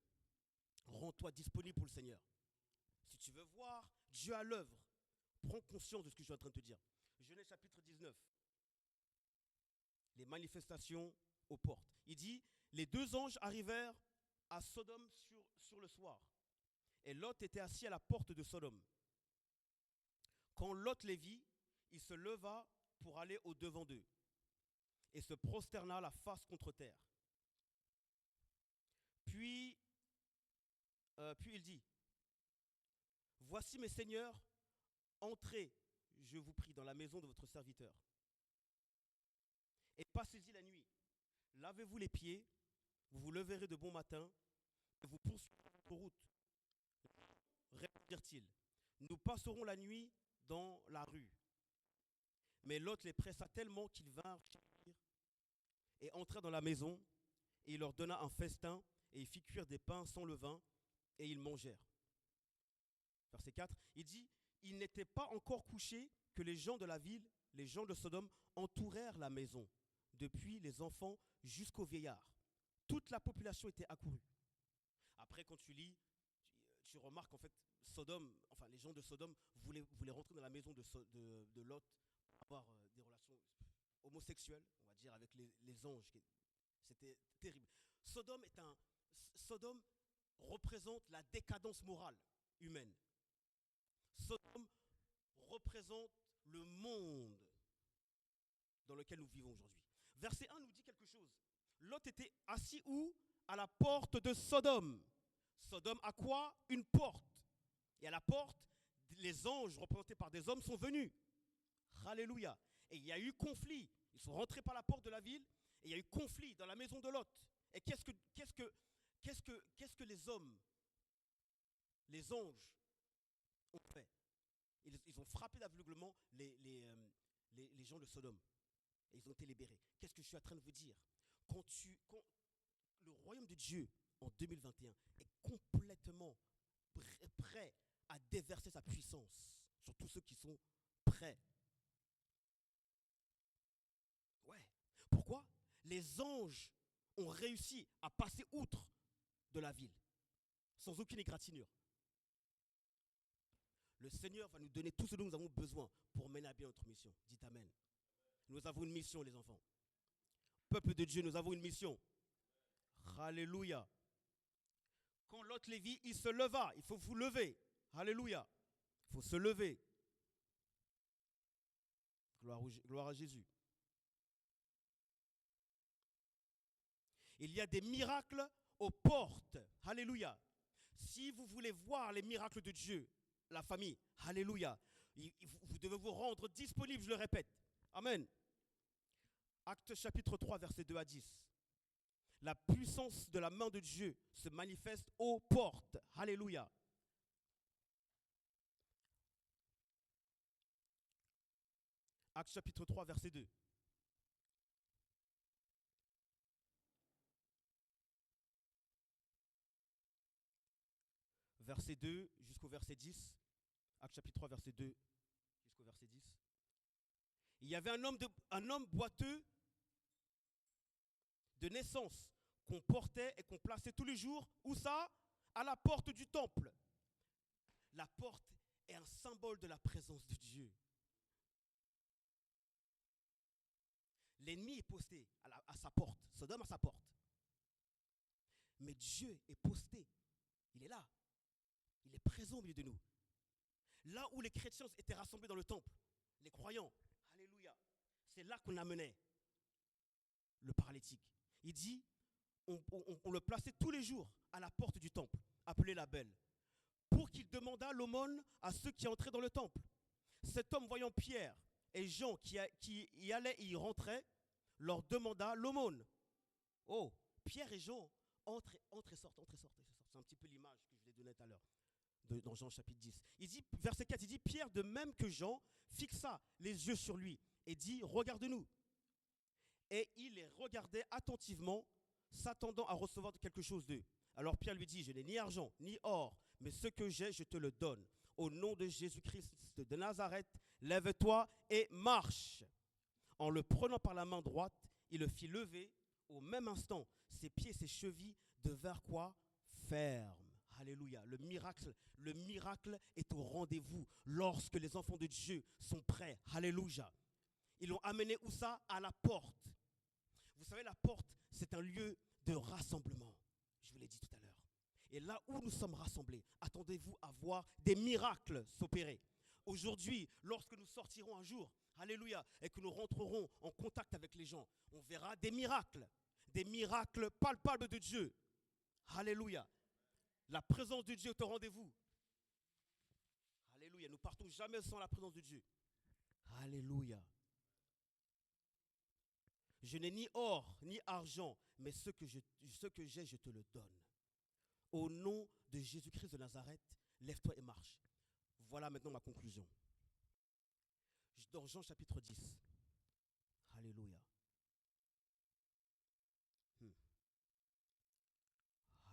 rends-toi disponible pour le Seigneur. Si tu veux voir Dieu à l'œuvre, prends conscience de ce que je suis en train de te dire. Genèse chapitre 19. Les manifestations aux portes. Il dit, les 2 anges arrivèrent à Sodome sur le soir. Et Lot était assis à la porte de Sodome. Quand Lot les vit, il se leva pour aller au-devant d'eux et se prosterna la face contre terre. Puis il dit, voici mes seigneurs, entrez, je vous prie, dans la maison de votre serviteur. Et passez-y la nuit. Lavez-vous les pieds, vous vous leverez de bon matin, et vous poursuivrez votre route. Répondirent-ils, nous passerons la nuit dans la rue. Mais Lot les pressa tellement qu'ils vinrent et entrèrent dans la maison, et il leur donna un festin, et il fit cuire des pains sans levain, et ils mangèrent. verset 4, il dit, il n'était pas encore couché que les gens de la ville, les gens de Sodome, entourèrent la maison, depuis les enfants jusqu'aux vieillards. Toute la population était accourue. Après, quand tu lis, tu remarques en fait, Sodome, enfin les gens de Sodome voulaient rentrer dans la maison de Lot pour avoir des relations homosexuelles, on va dire, avec les anges. C'était terrible. Sodome représente la décadence morale humaine. Sodome représente le monde dans lequel nous vivons aujourd'hui. Verset 1 nous dit quelque chose. Lot était assis où? À la porte de Sodome. Sodome a quoi? Une porte. Et à la porte, les anges représentés par des hommes sont venus. Alléluia. Et il y a eu conflit. Ils sont rentrés par la porte de la ville et il y a eu conflit dans la maison de Lot. Et qu'est-ce que les hommes, les anges ont fait? Ils ont frappé d'aveuglement les gens de Sodome. Et ils ont été libérés. Qu'est-ce que je suis en train de vous dire? Quand le royaume de Dieu, en 2021, est complètement prêt à déverser sa puissance sur tous ceux qui sont prêts. Ouais. Pourquoi? Les anges ont réussi à passer outre de la ville, sans aucune égratignure. Le Seigneur va nous donner tout ce dont nous avons besoin pour mener à bien notre mission. Dites Amen. Nous avons une mission, les enfants. Peuple de Dieu, nous avons une mission. Alléluia. Quand Lot les vit, il se leva. Il faut vous lever. Alléluia. Il faut se lever. Gloire à Jésus. Il y a des miracles aux portes. Alléluia. Si vous voulez voir les miracles de Dieu, la famille, alléluia, vous devez vous rendre disponible, je le répète. Amen. Actes chapitre 3, versets 2 à 10. La puissance de la main de Dieu se manifeste aux portes. Alléluia. Actes chapitre 3, verset 2. Verset 2 jusqu'au verset 10. Actes chapitre 3, verset 2 jusqu'au verset 10. Il y avait un homme boiteux de naissance qu'on portait et qu'on plaçait tous les jours. Où ça? À la porte du temple. La porte est un symbole de la présence de Dieu. L'ennemi est posté à sa porte. Sodome à sa porte. Mais Dieu est posté. Il est là. Il est présent au milieu de nous. Là où les chrétiens étaient rassemblés dans le temple, les croyants, alléluia, c'est là qu'on amenait le paralytique. Il dit, on le plaçait tous les jours à la porte du temple, appelé la Belle, pour qu'il demandât l'aumône à ceux qui entraient dans le temple. Cet homme, voyant Pierre et Jean qui y allaient et y rentraient, leur demanda l'aumône. Oh, Pierre et Jean entrent et sortent, entrent et sortent. C'est un petit peu l'image que je vous ai donnée tout à l'heure. Dans Jean chapitre 10. Il dit, verset 4, il dit, Pierre, de même que Jean, fixa les yeux sur lui et dit, regarde-nous. Et il les regardait attentivement, s'attendant à recevoir quelque chose d'eux. Alors Pierre lui dit, je n'ai ni argent, ni or, mais ce que j'ai, je te le donne. Au nom de Jésus-Christ de Nazareth, lève-toi et marche. En le prenant par la main droite, il le fit lever. Au même instant, ses pieds et ses chevilles devinrent quoi? Fermes. Alléluia. Le miracle est au rendez-vous lorsque les enfants de Dieu sont prêts. Alléluia. Ils l'ont amené où ça? À la porte. Vous savez, la porte, c'est un lieu de rassemblement. Je vous l'ai dit tout à l'heure. Et là où nous sommes rassemblés, attendez-vous à voir des miracles s'opérer. Aujourd'hui, lorsque nous sortirons un jour, alléluia, et que nous rentrerons en contact avec les gens, on verra des miracles palpables de Dieu. Alléluia. La présence de Dieu est au rendez-vous. Alléluia. Nous ne partons jamais sans la présence de Dieu. Alléluia. Je n'ai ni or, ni argent, mais ce que j'ai, je te le donne. Au nom de Jésus-Christ de Nazareth, lève-toi et marche. Voilà maintenant ma conclusion. Dans Jean chapitre 10. Alléluia.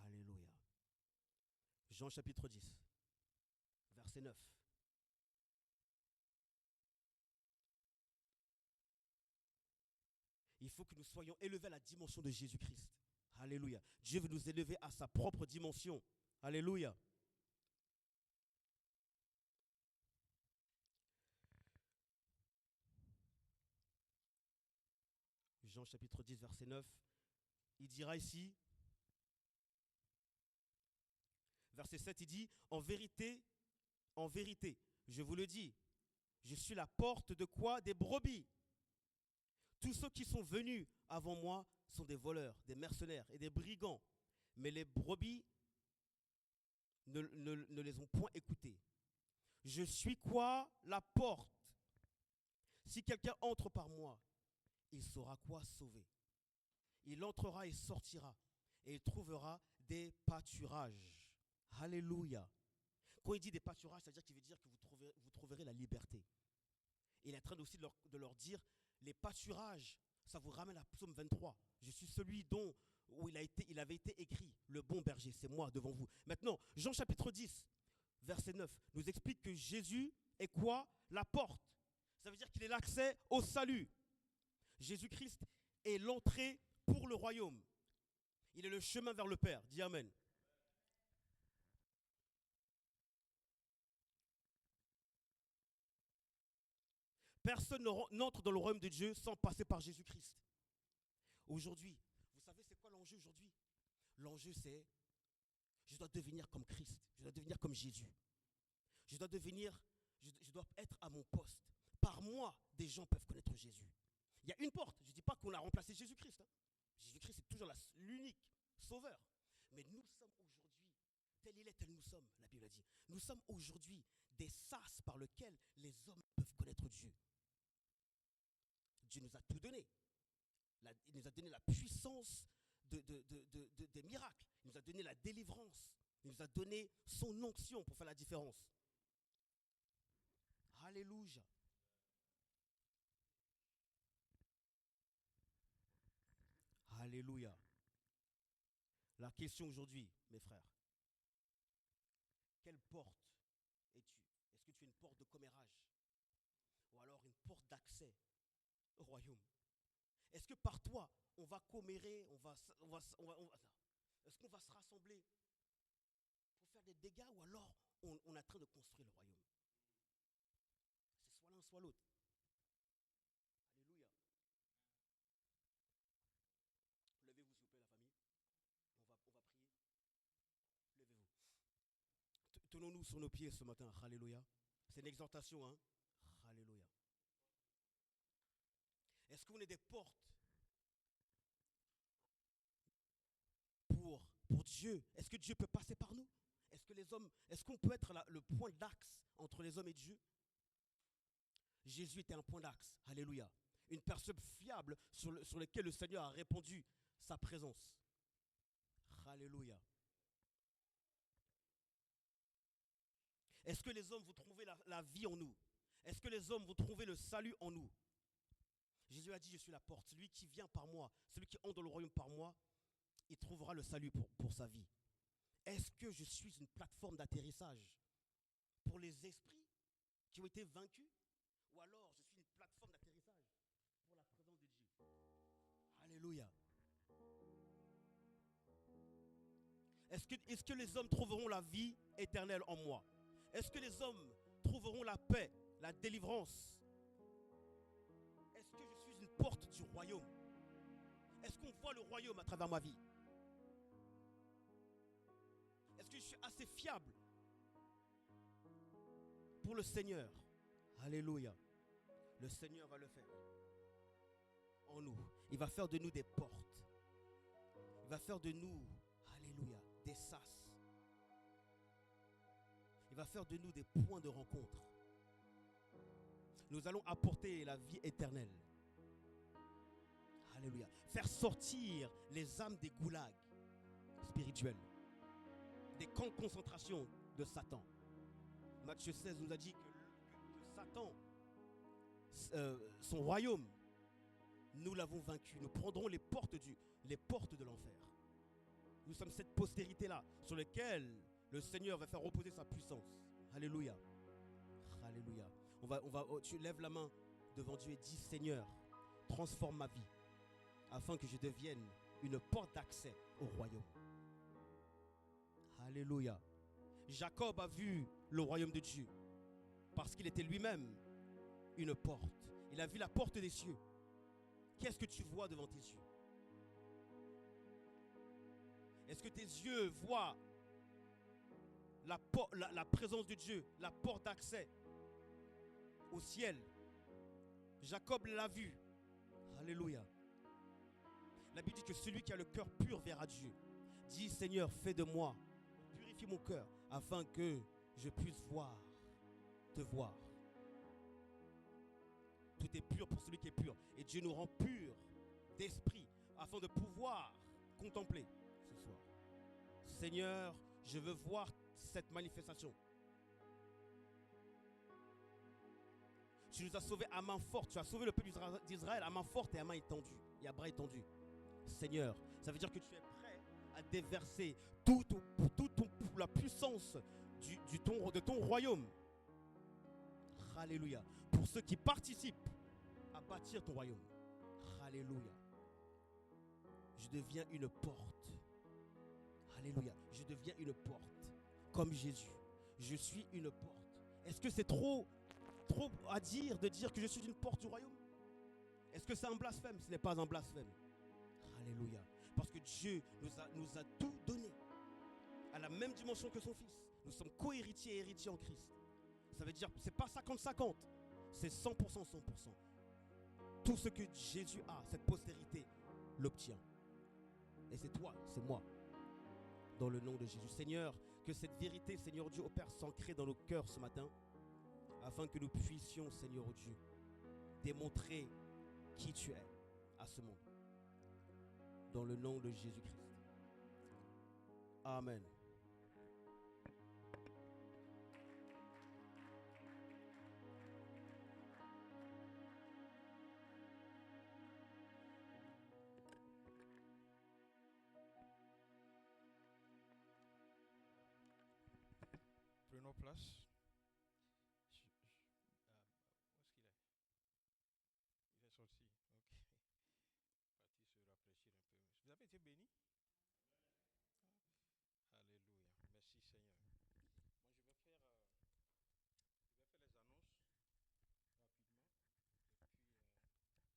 Alléluia. Jean chapitre 10, verset verset 9. Il faut que nous soyons élevés à la dimension de Jésus-Christ. Alléluia. Dieu veut nous élever à sa propre dimension. Alléluia. Jean chapitre 10, verset 9. Il dira ici, verset 7, il dit, en vérité, je vous le dis, je suis la porte de quoi? Des brebis. Tous ceux qui sont venus avant moi sont des voleurs, des mercenaires et des brigands. Mais les brebis ne les ont point écoutés. Je suis quoi? La porte. Si quelqu'un entre par moi, il saura quoi? Sauver. Il entrera et sortira et il trouvera des pâturages. Alléluia. Quand il dit des pâturages, c'est-à-dire qu'il veut dire que vous trouverez la liberté. Il est en train aussi de leur dire, les pâturages, ça vous ramène à Psaume 23. Je suis celui où il avait été écrit, le bon berger, c'est moi devant vous. Maintenant, Jean chapitre 10, verset 9, nous explique que Jésus est quoi? La porte. Ça veut dire qu'il est l'accès au salut. Jésus-Christ est l'entrée pour le royaume. Il est le chemin vers le Père. Dis Amen. Personne n'entre dans le royaume de Dieu sans passer par Jésus-Christ. Aujourd'hui, vous savez c'est quoi l'enjeu aujourd'hui? L'enjeu c'est, je dois devenir comme Christ, je dois devenir comme Jésus. Je dois être à mon poste. Par moi, des gens peuvent connaître Jésus. Il y a une porte, je ne dis pas qu'on a remplacé Jésus-Christ. Jésus-Christ est toujours l'unique sauveur. Mais nous sommes aujourd'hui, tel il est, tel nous sommes, la Bible a dit. Nous sommes aujourd'hui des sas par lesquels les hommes peuvent connaître Dieu. Dieu nous a tout donné. Il nous a donné la puissance des miracles. Il nous a donné la délivrance. Il nous a donné son onction pour faire la différence. Alléluia. Alléluia. La question aujourd'hui, mes frères, quelle porte es-tu? Est-ce que tu es une porte de commérage? Ou alors une porte d'accès au royaume? Est-ce que par toi, on va commérer, est-ce qu'on va se rassembler pour faire des dégâts ou alors on est en train de construire le royaume? C'est soit l'un, soit l'autre. Alléluia. Levez-vous s'il vous plaît la famille. On va prier. Levez-vous. Tenons-nous sur nos pieds ce matin. Alléluia. C'est une exhortation, hein. Alléluia. Est-ce qu'on est des portes pour Dieu? Est-ce que Dieu peut passer par nous? Est-ce qu'on peut être le point d'axe entre les hommes et Dieu? Jésus était un point d'axe. Alléluia. Une personne fiable sur laquelle le Seigneur a répandu sa présence. Alléluia. Est-ce que les hommes vont trouver la vie en nous? Est-ce que les hommes vont trouver le salut en nous? Jésus a dit, je suis la porte. Celui qui vient par moi, celui qui entre dans le royaume par moi, il trouvera le salut pour sa vie. Est-ce que je suis une plateforme d'atterrissage pour les esprits qui ont été vaincus? Ou alors je suis une plateforme d'atterrissage pour la présence de Dieu? Alléluia. Est-ce que les hommes trouveront la vie éternelle en moi? Est-ce que les hommes trouveront la paix, la délivrance? Est-ce que je suis une porte du royaume? Est-ce qu'on voit le royaume à travers ma vie? Est-ce que je suis assez fiable pour le Seigneur? Alléluia. Le Seigneur va le faire en nous. Il va faire de nous des portes. Il va faire de nous, alléluia, des sas. Il va faire de nous des points de rencontre. Nous allons apporter la vie éternelle. Alléluia. Faire sortir les âmes des goulags spirituels, des camps de concentration de Satan. Matthieu 16 nous a dit que Satan, son royaume, nous l'avons vaincu. Nous prendrons les portes de l'enfer. Nous sommes cette postérité-là sur laquelle le Seigneur va faire reposer sa puissance. Alléluia. Alléluia. Tu lèves la main devant Dieu et dis, Seigneur, transforme ma vie afin que je devienne une porte d'accès au royaume. Alléluia. Jacob a vu le royaume de Dieu parce qu'il était lui-même une porte. Il a vu la porte des cieux. Qu'est-ce que tu vois devant tes yeux? Est-ce que tes yeux voient la présence de Dieu, la porte d'accès au ciel? Jacob l'a vu. Alléluia. La Bible dit que celui qui a le cœur pur verra Dieu. Dis, Seigneur, fais de moi, purifie mon cœur afin que je puisse voir, te voir. Tout est pur pour celui qui est pur. Et Dieu nous rend purs d'esprit afin de pouvoir contempler ce soir. Seigneur, je veux voir cette manifestation. Tu nous as sauvés à main forte. Tu as sauvé le peuple d'Israël à main forte et à main étendue. Et à bras étendus. Seigneur, ça veut dire que tu es prêt à déverser toute la puissance de ton royaume. Alléluia. Pour ceux qui participent à bâtir ton royaume. Alléluia. Je deviens une porte. Alléluia. Je deviens une porte. Comme Jésus. Je suis une porte. Est-ce que c'est trop à dire de dire que je suis une porte du royaume? Est-ce que c'est un blasphème? Ce n'est pas un blasphème. Alléluia. Parce que Dieu nous a tout donné à la même dimension que son Fils. Nous sommes co-héritiers et héritiers en Christ. Ça veut dire, c'est pas 50-50, c'est 100%, 100%. Tout ce que Jésus a, cette postérité, l'obtient. Et c'est toi, c'est moi. Dans le nom de Jésus. Seigneur, que cette vérité, Seigneur Dieu, opère s'ancrer dans nos cœurs ce matin, afin que nous puissions, Seigneur Dieu, démontrer qui tu es à ce monde. Dans le nom de Jésus-Christ. Amen. Prenons place. Où est-ce qu'il est? Il est sorti. Ok. Parti se rafraîchir un peu. Vous avez été béni? Alléluia. Merci Seigneur. Moi je vais faire les annonces rapidement. Et puis, si Stadi m'attend déjà,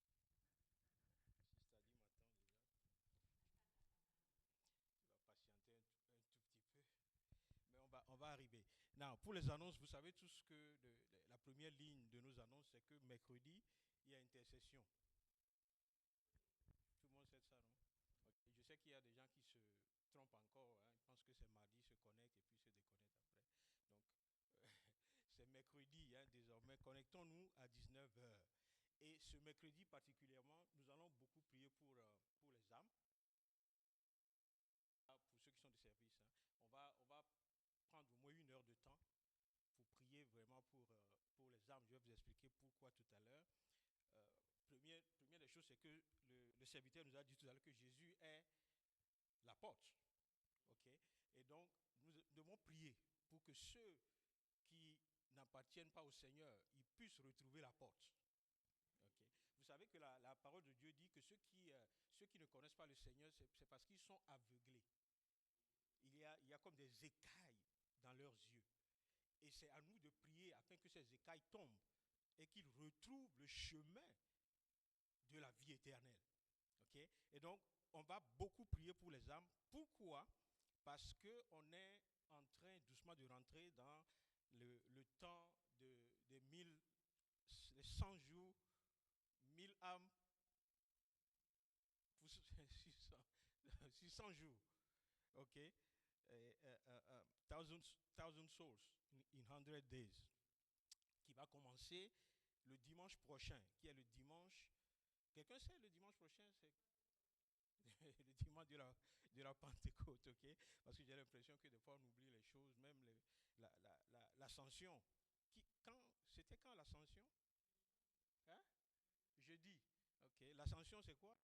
il va patienter un tout petit peu. Mais on va arriver. Now, pour les annonces, vous savez tous que la première ligne de nos annonces, c'est que mercredi, il y a intercession. Tout le monde sait ça, non? Okay. Je sais qu'il y a des gens qui se trompent encore. Hein. Ils pensent que c'est mardi, ils se connectent et puis se déconnectent après. Donc, c'est mercredi, hein, désormais. Connectons-nous à 19h. Et ce mercredi particulièrement, nous allons beaucoup prier pour les âmes. Pour ceux qui sont de service, hein. On va prendre au moins 1 heure de temps pour prier vraiment pour les âmes. Je vais vous expliquer pourquoi tout à l'heure. Première des choses, c'est que le serviteur nous a dit tout à l'heure que Jésus est la porte. Okay? Et donc, nous devons prier pour que ceux qui n'appartiennent pas au Seigneur, ils puissent retrouver la porte. Okay? Vous savez que la parole de Dieu dit que ceux qui ne connaissent pas le Seigneur, c'est parce qu'ils sont aveuglés. Il y a comme des écailles dans leurs yeux. Et c'est à nous de prier afin que ces écailles tombent et qu'ils retrouvent le chemin de la vie éternelle. Okay? Et donc, on va beaucoup prier pour les âmes. Pourquoi? Parce qu'on est en train doucement de rentrer dans le temps des 100 jours, 1000 âmes pour 600 jours. OK? 1000 souls in 100 days. Qui va commencer le dimanche prochain, qui est le dimanche. Quelqu'un sait le dimanche prochain, c'est le dimanche de la Pentecôte, ok? Parce que j'ai l'impression que des fois on oublie les choses, même l'ascension. C'était quand l'ascension? Hein? Jeudi. Ok. L'ascension c'est quoi?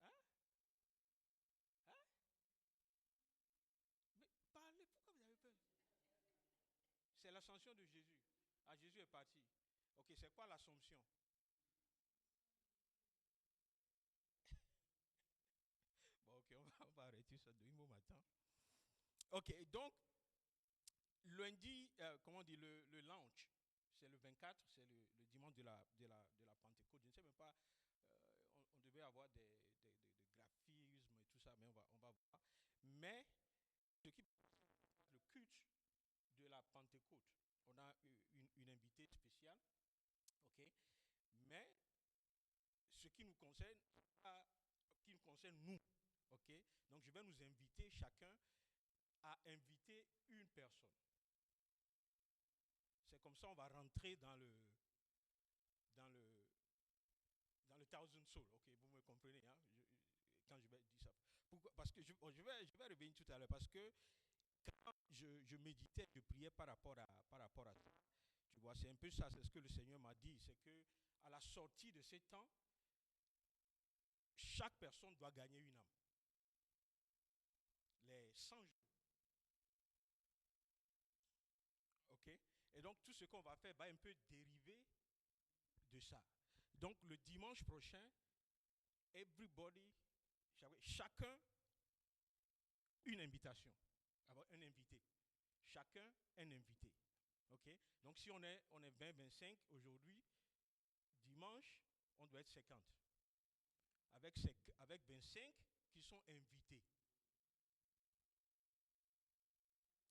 Hein? Hein? Mais parlez, pourquoi vous avez peur? l'ascension de Jésus. Ah, Jésus est parti. Ok, c'est quoi l'Assomption? Bon, ok, on va arrêter ça de au matin. Ok, donc, lundi, comment on dit, le launch, c'est le 24, c'est le dimanche de la Pentecôte. Je ne sais même pas, on devait avoir des graphismes et tout ça, mais on va voir. Mais, ce qui le culte de la Pentecôte, on a une invitée spéciale, ok, mais ce qui nous concerne, nous, ok, donc je vais nous inviter chacun à inviter une personne. C'est comme ça on va rentrer dans le thousand soul, ok, vous me comprenez, hein, quand je vais dire ça. Pourquoi? Parce que je vais revenir tout à l'heure, parce que quand je méditais, je priais par rapport à ça. Tu vois, c'est un peu ça, c'est ce que le Seigneur m'a dit, c'est que à la sortie de ces temps, chaque personne doit gagner une âme. Les 100 jours. Ok? Et donc, tout ce qu'on va faire va un peu dériver de ça. Donc, le dimanche prochain, chacun, une invitation. Avoir un invité. Chacun, un invité. Ok? Donc, si on est 20-25 aujourd'hui, dimanche, on doit être 50. Avec 25 qui sont invités.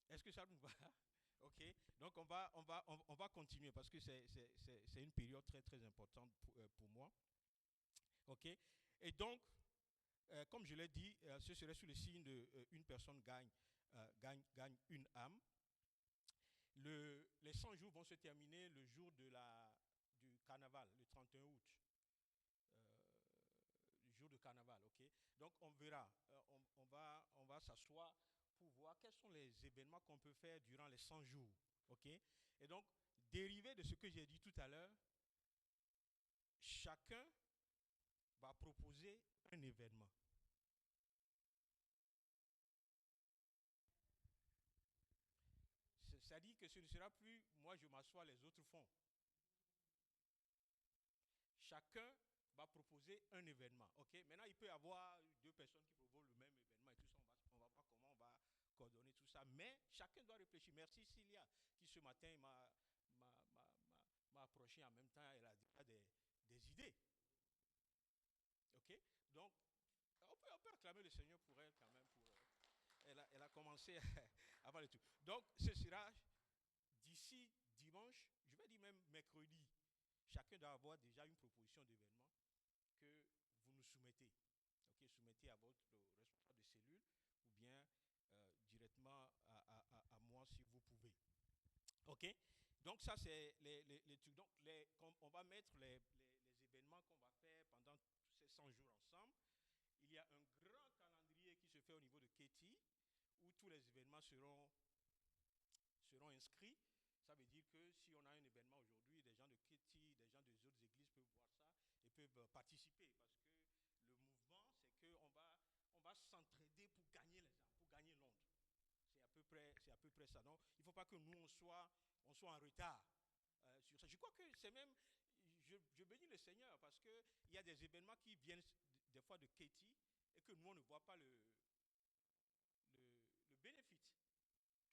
Est-ce que ça nous va? Ok, donc on va continuer parce que c'est une période très très importante pour moi. Ok, et donc, comme je l'ai dit, ce serait sous le signe de une personne gagne une âme. Les 100 jours vont se terminer le jour du carnaval, le 31 août. Le jour de carnaval, ok. Donc on verra, on va s'asseoir pour voir quels sont les événements qu'on peut faire durant les 100 jours, ok. Et donc, dérivé de ce que j'ai dit tout à l'heure, chacun va proposer un événement. Ça dit que ce ne sera plus moi je m'assois, les autres font. Chacun va proposer un événement. Ok. Maintenant, il peut y avoir deux personnes qui proposent le même événement et tout ça. On va voir comment on va coordonner tout ça. Mais chacun doit réfléchir. Merci Cilia, qui ce matin m'a approché en même temps. Elle a déjà des idées. Ok. Donc, on peut acclamer le Seigneur pour elle quand même. Elle a commencé avant le tout. Donc, ce sera d'ici dimanche, je vais dire même mercredi. Chacun doit avoir déjà une proposition d'événement que vous nous soumettez. Ok, soumettez à votre responsable de cellule ou bien directement à moi si vous pouvez. Ok, donc ça c'est les trucs. Donc on va mettre les événements qu'on va faire pendant tous ces 100 jours ensemble. Il y a un grand calendrier qui se fait au niveau de Katie où tous les événements seront inscrits. Ça veut dire que si on a un événement aujourd'hui, des gens de Katie, des gens des autres églises peuvent voir ça et peuvent participer. Parce que le mouvement, c'est qu'on va s'entraider pour gagner les âmes, pour gagner Londres. C'est à peu près ça. Donc, il ne faut pas que nous, on soit en retard sur ça. Je crois que c'est même, je bénis le Seigneur parce qu'il y a des événements qui viennent des fois de Katie et que nous, on ne voit pas le bénéfice.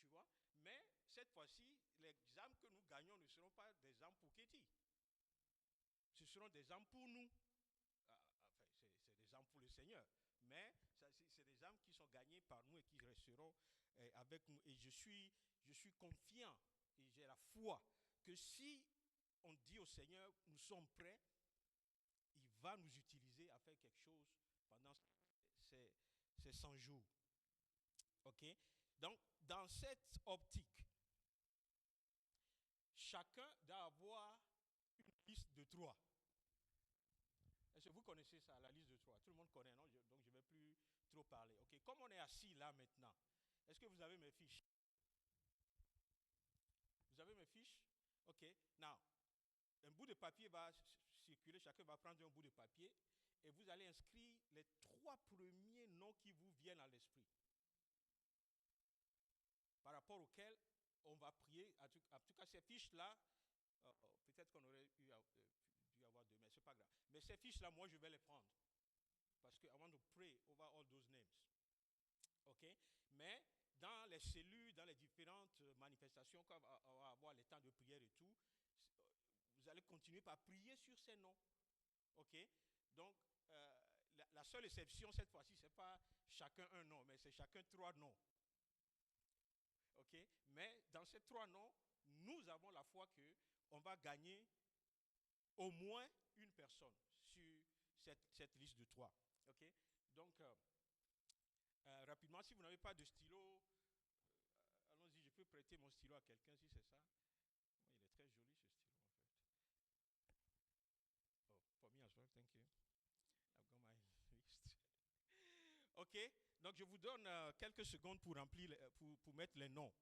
Tu vois? Mais cette fois-ci, les âmes que nous gagnons ne seront pas des âmes pour Katie. Ce seront des âmes pour nous. Enfin, c'est des âmes pour le Seigneur. Mais c'est des âmes qui sont gagnées par nous et qui resteront avec nous. Et je suis confiant et j'ai la foi que si on dit au Seigneur, nous sommes prêts, il va nous utiliser à faire quelque chose pendant ces 100 jours. OK? Donc, dans cette optique, chacun doit avoir une liste de 3. Est-ce que vous connaissez ça, la liste de 3? Tout le monde connaît, non? Donc, je ne vais plus trop parler. OK? Comme on est assis là maintenant, est-ce que vous avez mes fiches? Vous avez mes fiches? OK. Now, un bout de papier va circuler, chacun va prendre un bout de papier et vous allez inscrire les 3 premiers noms qui vous viennent à l'esprit, par rapport auxquels on va prier. En tout cas, ces fiches-là, peut-être qu'on aurait dû avoir deux, mais ce n'est pas grave. Mais ces fiches-là, moi, je vais les prendre. Parce que I want to pray over all those names. OK? Mais dans les cellules, dans les différentes manifestations, quand on va avoir les temps de prière et tout, vous allez continuer par prier sur ces noms. OK? Donc, la seule exception cette fois-ci, ce n'est pas chacun un nom, mais c'est chacun 3 noms. OK? Mais dans ces 3 noms, nous avons la foi qu'on va gagner au moins une personne sur cette liste de 3. OK? Donc, rapidement, si vous n'avez pas de stylo, allons-y, je peux prêter mon stylo à quelqu'un si c'est ça. Oh, il est très joli ce stylo en fait. Oh, for me as well, thank you. I've got my list. OK, donc je vous donne quelques secondes pour remplir, pour mettre les noms.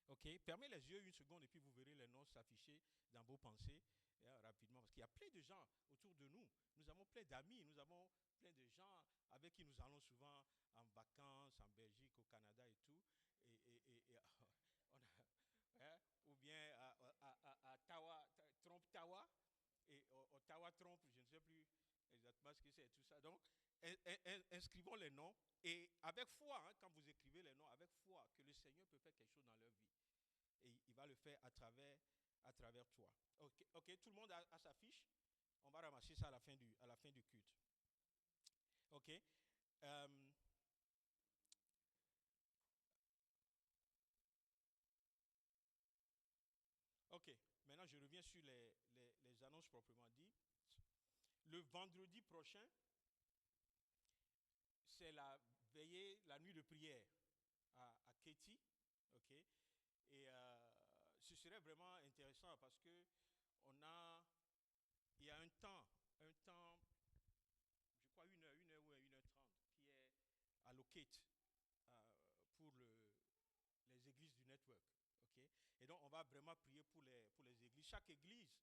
OK, fermez les yeux une seconde et puis vous verrez les noms s'afficher dans vos pensées rapidement. Parce qu'il y a plein de gens autour de nous. Nous avons plein d'amis, nous avons plein de gens avec qui nous allons souvent en vacances, en Belgique, au Canada et tout. Et on a, ou bien à Tawa, Trompe-Tawa, et Ottawa Trompe, je ne sais plus exactement ce que c'est tout ça. Donc, inscrivons les noms et avec foi, quand vous écrivez les noms, avec foi que le Seigneur peut faire quelque chose dans leur vie. Et il va le faire à travers toi. OK, tout le monde a sa fiche. On va ramasser ça à la fin du culte. OK. OK. Maintenant, je reviens sur les annonces proprement dites. Le vendredi prochain, c'est la nuit de prière à Katy. OK. Et ce serait vraiment intéressant parce que il y a un temps, je crois 1h ou 1h30 qui est allocate pour les églises du network. Okay? Et donc, on va vraiment prier pour les églises. Chaque église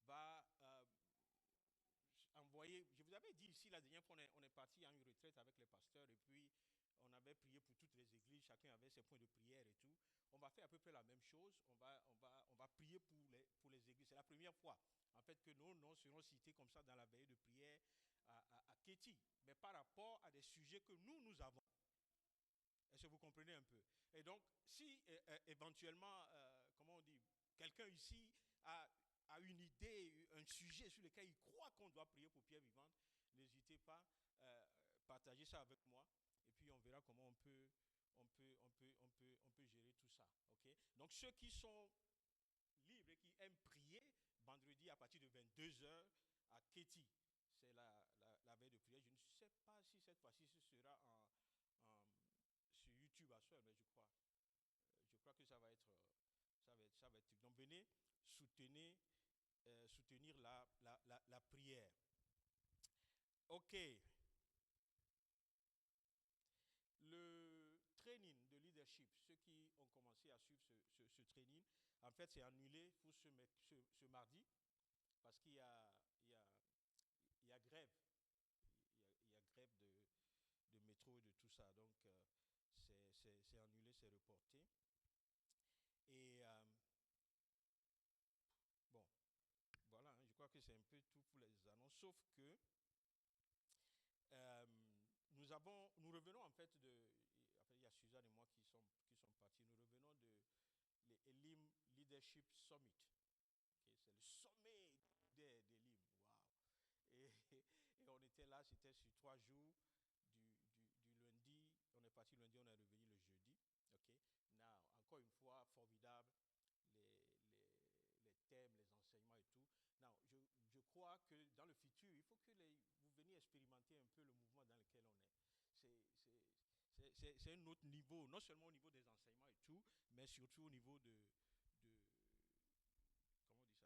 va envoyer, je vous avais dit ici la dernière fois, on est parti à une retraite avec les pasteurs et puis on avait prié pour toutes les églises, chacun avait ses points de prière et tout. On va faire à peu près la même chose, on va prier pour les églises. C'est la première fois, en fait, que nos noms seront cités comme ça dans la veillée de prière à Katy, mais par rapport à des sujets que nous avons. Est-ce que vous comprenez un peu? Et donc, si éventuellement, comment on dit, quelqu'un ici a une idée, un sujet sur lequel il croit qu'on doit prier pour Pierre Vivante, n'hésitez pas à partager ça avec moi. Et puis, on verra comment on peut gérer tout ça. Okay? Donc, ceux qui sont libres et qui aiment prier, vendredi à partir de 22h à Katy, c'est la veille de prière. Je ne sais pas si cette fois-ci ce sera sur YouTube à soi, mais je crois que ça va être. Donc venez soutenir la prière. OK. Le training de leadership, ceux qui ont commencé à suivre ce training, en fait, c'est annulé pour ce mardi parce qu'il y a grève. Il y a grève de métro et de tout ça. Donc, c'est annulé, c'est reporté. Et bon, voilà, je crois que c'est un peu tout pour les annonces, sauf que nous revenons en fait il y a Suzanne et moi qui sont partis, nous revenons de l'Elim Leadership Summit. Okay, c'est le sommet d'Elim, wow. Et on était là, c'était sur 3 jours, du lundi, on est parti lundi, on est revenu le jeudi. Okay? Now, encore une fois, formidable, les thèmes, les enseignements et tout. Now, je crois que dans le futur, il faut que vous veniez expérimenter un peu le mouvement dans lequel on est. C'est un autre niveau, non seulement au niveau des enseignements et tout, mais surtout au niveau comment on dit ça,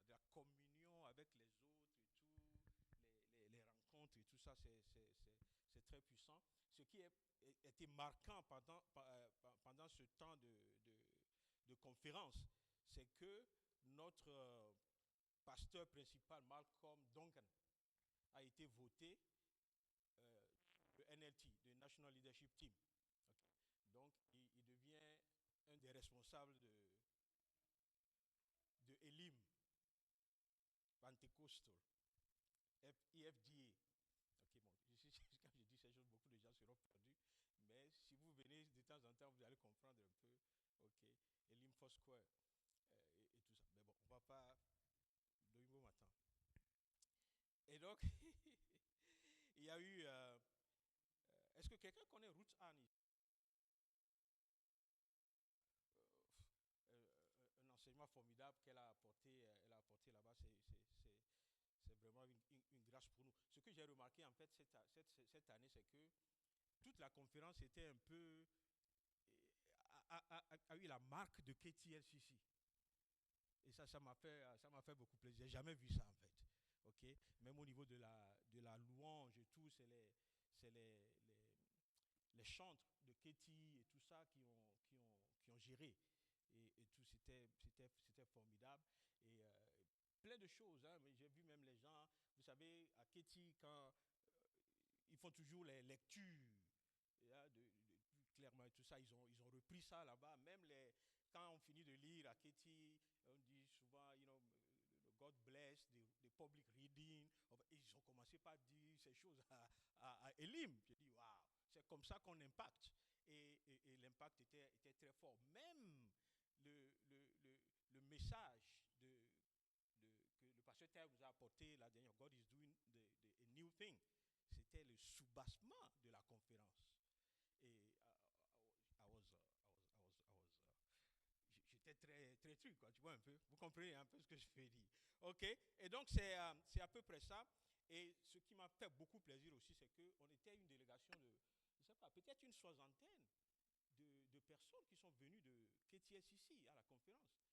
de la communion avec les autres et tout, les rencontres et tout ça, c'est très puissant. Ce qui a été marquant pendant ce temps de conférence, c'est que notre pasteur principal, Malcolm Duncan, a été voté le NLT, le National Leadership Team. Okay. Donc, il devient un des responsables de Pentecostal. EFDA. Ok, bon, quand je dis ces choses, beaucoup de gens seront perdus. Mais si vous venez de temps en temps, vous allez comprendre un peu. Ok, Elim Foursquare et tout ça. Mais bon, on ne va pas de nouveau matin. Et donc, il y a eu. Est-ce que quelqu'un connaît Ruth Anne? Un enseignement formidable qu'elle a apporté, là-bas, c'est vraiment une grâce pour nous. Ce que j'ai remarqué en fait cette année, c'est que toute la conférence était un peu a eu la marque de KTLCC. Et ça m'a fait beaucoup plaisir. J'ai jamais vu ça en fait. Ok, même au niveau de la louange et tout, c'est les chantres de Katie et tout ça qui ont géré. Et tout, c'était formidable. Et plein de choses, hein, mais j'ai vu même les gens, vous savez, à Katie, quand ils font toujours les lectures, clairement et tout ça, ils ont repris ça là-bas. Même quand on finit de lire à Katie, on dit souvent, God bless, the public reading. Ils ont commencé par dire ces choses à Elim. J'ai dit, waouh, c'est comme ça qu'on impacte. Et l'impact était très fort. Même le message que le pasteur Terre vous a apporté la dernière, God is doing a new thing, c'était le soubassement de la conférence. Et j'étais très truc, quoi, tu vois un peu. Vous comprenez un peu ce que je veux dire. Ok. Et donc c'est à peu près ça. Et ce qui m'a fait beaucoup plaisir aussi, c'est qu'on était une délégation de, je ne sais pas, peut-être une soixantaine de personnes qui sont venues de KTS ici à la conférence.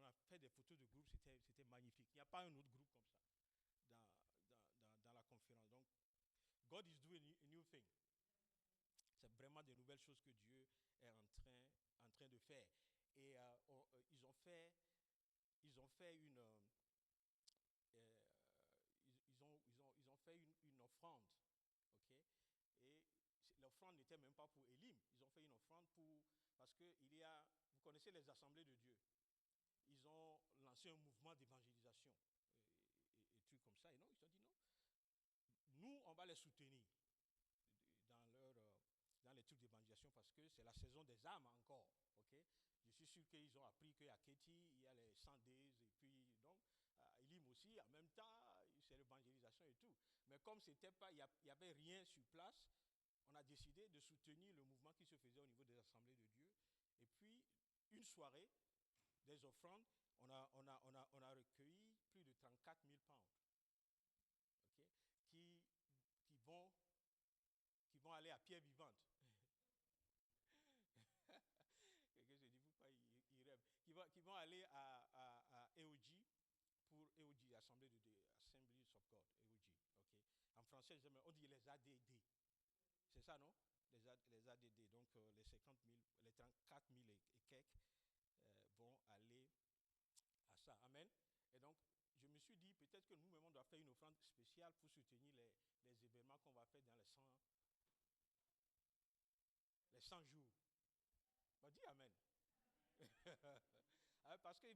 On a fait des photos de groupe, c'était magnifique. Il n'y a pas un autre groupe comme ça dans la conférence. Donc, God is doing a new thing. C'est vraiment des nouvelles choses que Dieu est en train de faire. Et ils ont fait une offrande, ok. Et l'offrande n'était même pas pour Elim. Ils ont fait une offrande parce que vous connaissez les assemblées de Dieu. Ils ont lancé un mouvement d'évangélisation et trucs comme ça. Et non, ils se sont dit non. Nous, on va les soutenir dans les trucs d'évangélisation parce que c'est la saison des âmes encore. Okay? Je suis sûr qu'ils ont appris qu'à Katie, il y a les 100 days et puis donc à Elim aussi, en même temps, c'est l'évangélisation et tout. Mais comme c'était pas, il n'y avait rien sur place, on a décidé de soutenir le mouvement qui se faisait au niveau des assemblées de Dieu. Et puis, une soirée, des offrandes, on a recueilli plus de 34 000 pounds, okay, qui vont aller à pierre vivante. Quelqu'un se dit, pourquoi il rêve. Qui vont aller à EOG, pour EOG, Assemblée de Assemblies of God, EOG. Okay. En français, on dit les ADD. C'est ça, non? Les ADD. Donc, les 50 000, les 34 000 et quelques vont aller à ça. Amen. Et donc, je me suis dit, peut-être que nous-mêmes, on doit faire une offrande spéciale pour soutenir les événements qu'on va faire dans les 100 jours. On dit Amen. Parce que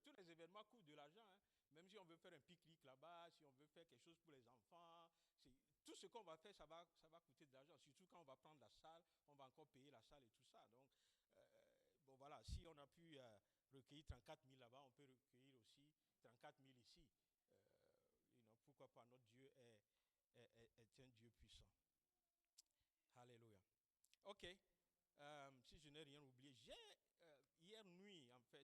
tous les événements coûtent de l'argent. Hein. Même si on veut faire un pique-nique là-bas, si on veut faire quelque chose pour les enfants, tout ce qu'on va faire, ça va coûter de l'argent. Surtout quand on va prendre la salle, on va encore payer la salle et tout ça. Donc, bon voilà, si on a pu recueillir 34 000 là-bas, on peut recueillir aussi 34 000 ici. Pourquoi pas, notre Dieu est un Dieu puissant. Alléluia. Ok. Si je n'ai rien oublié, hier nuit, en fait,